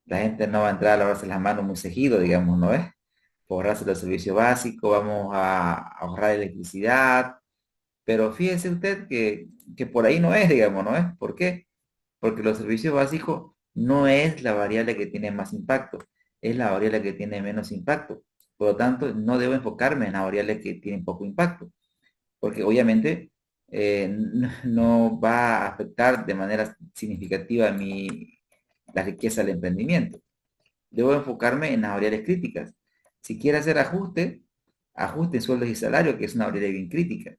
La gente no va a entrar a lavarse las manos muy seguido, digamos, ¿no ves? Por ahorrarse los servicios básicos, vamos a ahorrar electricidad, pero fíjese usted que por ahí no es, digamos, ¿no es? ¿Por qué? Porque los servicios básicos no es la variable que tiene más impacto, es la variable que tiene menos impacto. Por lo tanto, no debo enfocarme en la variable que tiene poco impacto, porque obviamente no va a afectar de manera significativa la riqueza del emprendimiento. Debo enfocarme en las variables críticas. Si quiere hacer ajuste, ajuste en sueldos y salarios, que es una variable bien crítica.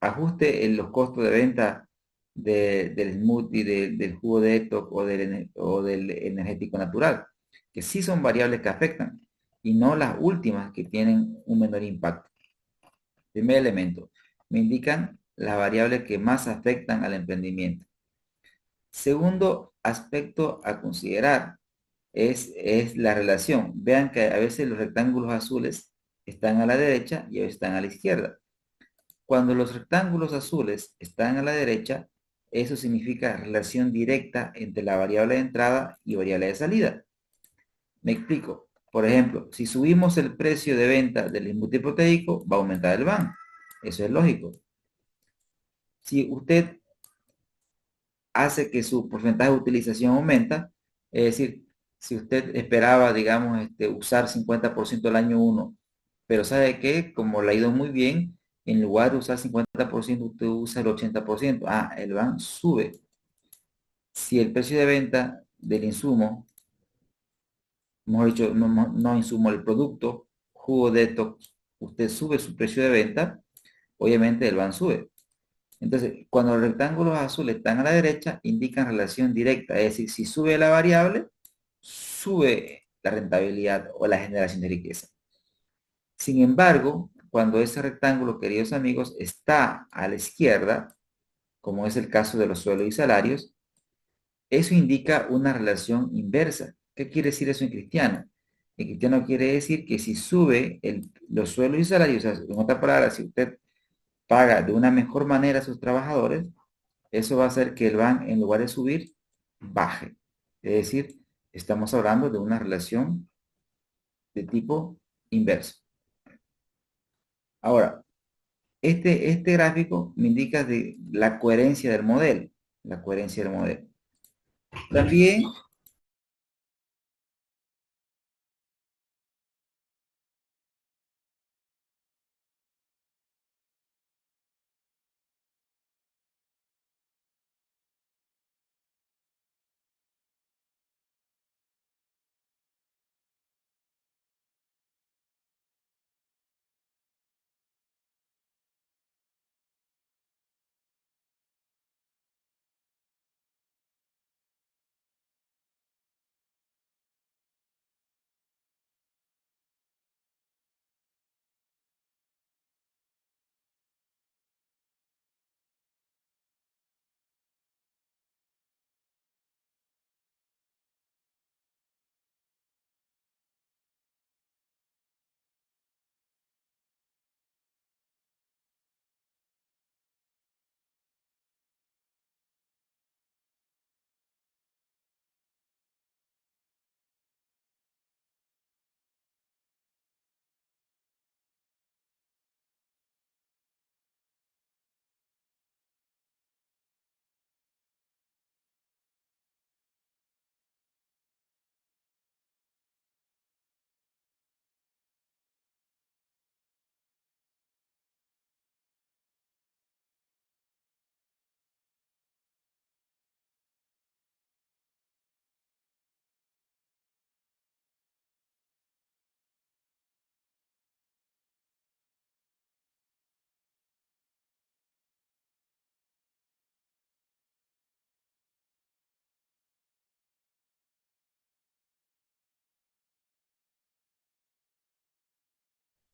Ajuste en los costos de venta del smoothie, del jugo de esto o del energético natural, que sí son variables que afectan y no las últimas que tienen un menor impacto. Primer elemento, me indican las variables que más afectan al emprendimiento. Segundo aspecto a considerar es la relación. Vean que a veces los rectángulos azules están a la derecha y a veces están a la izquierda. Cuando los rectángulos azules están a la derecha, eso significa relación directa entre la variable de entrada y variable de salida. Me explico. Por ejemplo, si subimos el precio de venta del embutido proteico, va a aumentar el VAN. Eso es lógico. Si usted hace que su porcentaje de utilización aumenta, es decir, si usted esperaba, digamos, usar 50% el año uno, pero ¿sabe qué? Como le ha ido muy bien, en lugar de usar 50%, usted usa el 80%. Ah, el VAN sube. Si el precio de venta del insumo, hemos dicho, no insumo, el producto, jugo de detox, usted sube su precio de venta, obviamente el VAN sube. Entonces, cuando los rectángulos azules están a la derecha, indican relación directa. Es decir, si sube la variable, sube la rentabilidad o la generación de riqueza. Sin embargo, cuando ese rectángulo, queridos amigos, está a la izquierda, como es el caso de los sueldos y salarios, eso indica una relación inversa. ¿Qué quiere decir eso en cristiano? En cristiano quiere decir que si sube los sueldos y salarios, o sea, en otras palabras, si usted paga de una mejor manera a sus trabajadores, eso va a hacer que el VAN, en lugar de subir, baje. Es decir, estamos hablando de una relación de tipo inverso. Ahora, este gráfico me indica de la coherencia del modelo. La coherencia del modelo. También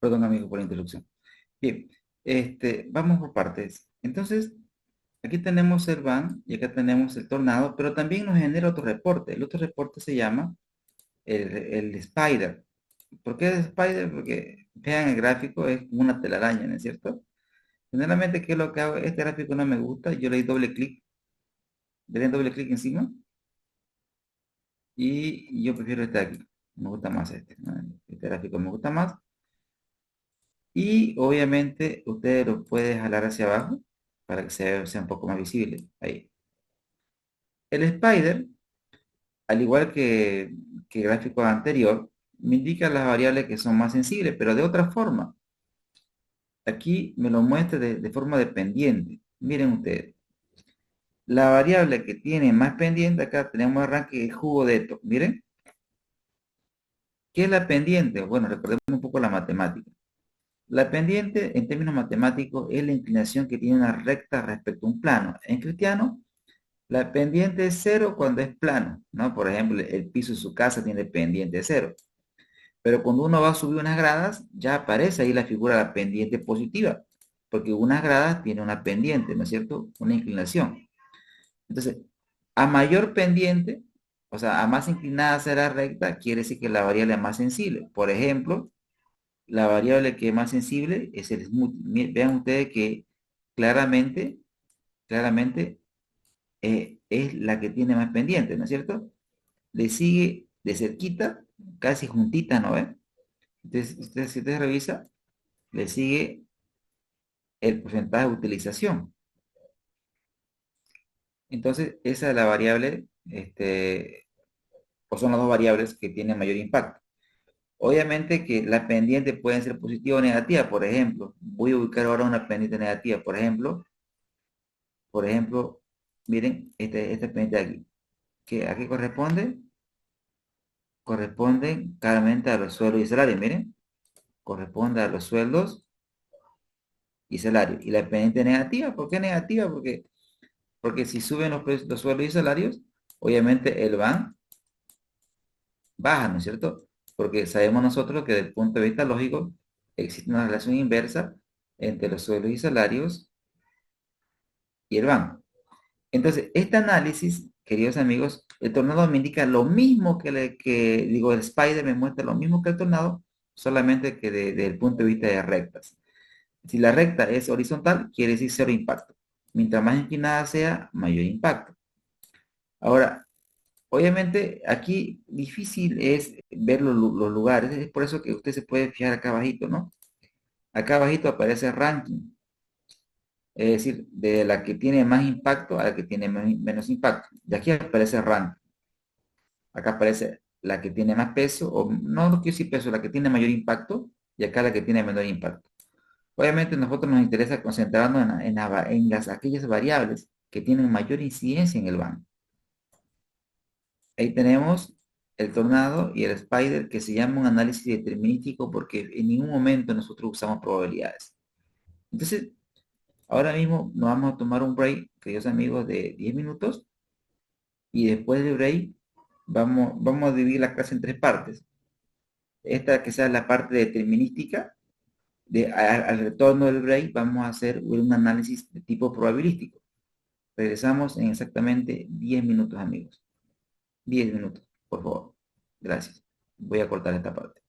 Perdón, amigo, por la interrupción. Bien, vamos por partes. Entonces, aquí tenemos el van y acá tenemos el tornado, pero también nos genera otro reporte. El otro reporte se llama el spider. ¿Por qué es spider? Porque vean el gráfico, es como una telaraña, ¿no es cierto? Generalmente, ¿qué es lo que hago? Este gráfico no me gusta, yo le doy doble clic, le doy doble clic encima y yo prefiero este de aquí. Me gusta más este, ¿no? Este gráfico me gusta más. Y obviamente ustedes lo pueden jalar hacia abajo para que sea un poco más visible. Ahí. El spider, al igual que el gráfico anterior, me indica las variables que son más sensibles, pero de otra forma. Aquí me lo muestra de forma dependiente. Miren ustedes. La variable que tiene más pendiente, acá tenemos arranque de jugo de esto. Miren, ¿qué es la pendiente? Bueno, recordemos un poco la matemática. La pendiente, en términos matemáticos, es la inclinación que tiene una recta respecto a un plano. En cristiano, la pendiente es cero cuando es plano, ¿no? Por ejemplo, el piso de su casa tiene pendiente cero. Pero cuando uno va a subir unas gradas, ya aparece ahí la figura de la pendiente positiva, porque unas gradas tiene una pendiente, ¿no es cierto? Una inclinación. Entonces, a mayor pendiente, o sea, a más inclinada será recta, quiere decir que la variable es más sensible. Por ejemplo, la variable que es más sensible es el smooth. Vean ustedes que claramente es la que tiene más pendiente, ¿no es cierto? Le sigue de cerquita, casi juntita, ¿no ven? Entonces, si usted revisa, le sigue el porcentaje de utilización. Entonces, esa es la variable, o son las dos variables que tienen mayor impacto. Obviamente que la pendiente pueden ser positiva o negativa. Por ejemplo, voy a ubicar ahora una pendiente negativa. Por ejemplo, miren, esta pendiente de aquí. ¿A qué corresponde? Corresponde claramente a los sueldos y salarios. Miren, corresponde a los sueldos y salarios. Y la pendiente negativa, ¿por qué negativa? Porque si suben los sueldos y salarios, obviamente el van baja, ¿no es cierto? Porque sabemos nosotros que desde el punto de vista lógico existe una relación inversa entre los sueldos y salarios y el van. Entonces, este análisis, queridos amigos, el tornado me indica lo mismo digo, el spider me muestra lo mismo que el tornado, solamente que desde el punto de vista de rectas. Si la recta es horizontal, quiere decir cero impacto. Mientras más inclinada sea, mayor impacto. Ahora, obviamente, aquí difícil es ver los lugares, es por eso que usted se puede fijar acá abajito, ¿no? Acá abajito aparece ranking, es decir, de la que tiene más impacto a la que tiene menos impacto. De aquí aparece ranking. Acá aparece la que tiene más peso, o no quiero decir peso, la que tiene mayor impacto, y acá la que tiene menor impacto. Obviamente, a nosotros nos interesa concentrarnos en aquellas variables que tienen mayor incidencia en el banco. Ahí tenemos el tornado y el spider, que se llama un análisis determinístico porque en ningún momento nosotros usamos probabilidades. Entonces, ahora mismo nos vamos a tomar un break, queridos amigos, de 10 minutos y después del break vamos a dividir la clase en tres partes. Esta que sea la parte determinística, al retorno del break vamos a hacer un análisis de tipo probabilístico. Regresamos en exactamente 10 minutos, amigos. 10 minutos, por favor. Gracias. Voy a cortar esta parte.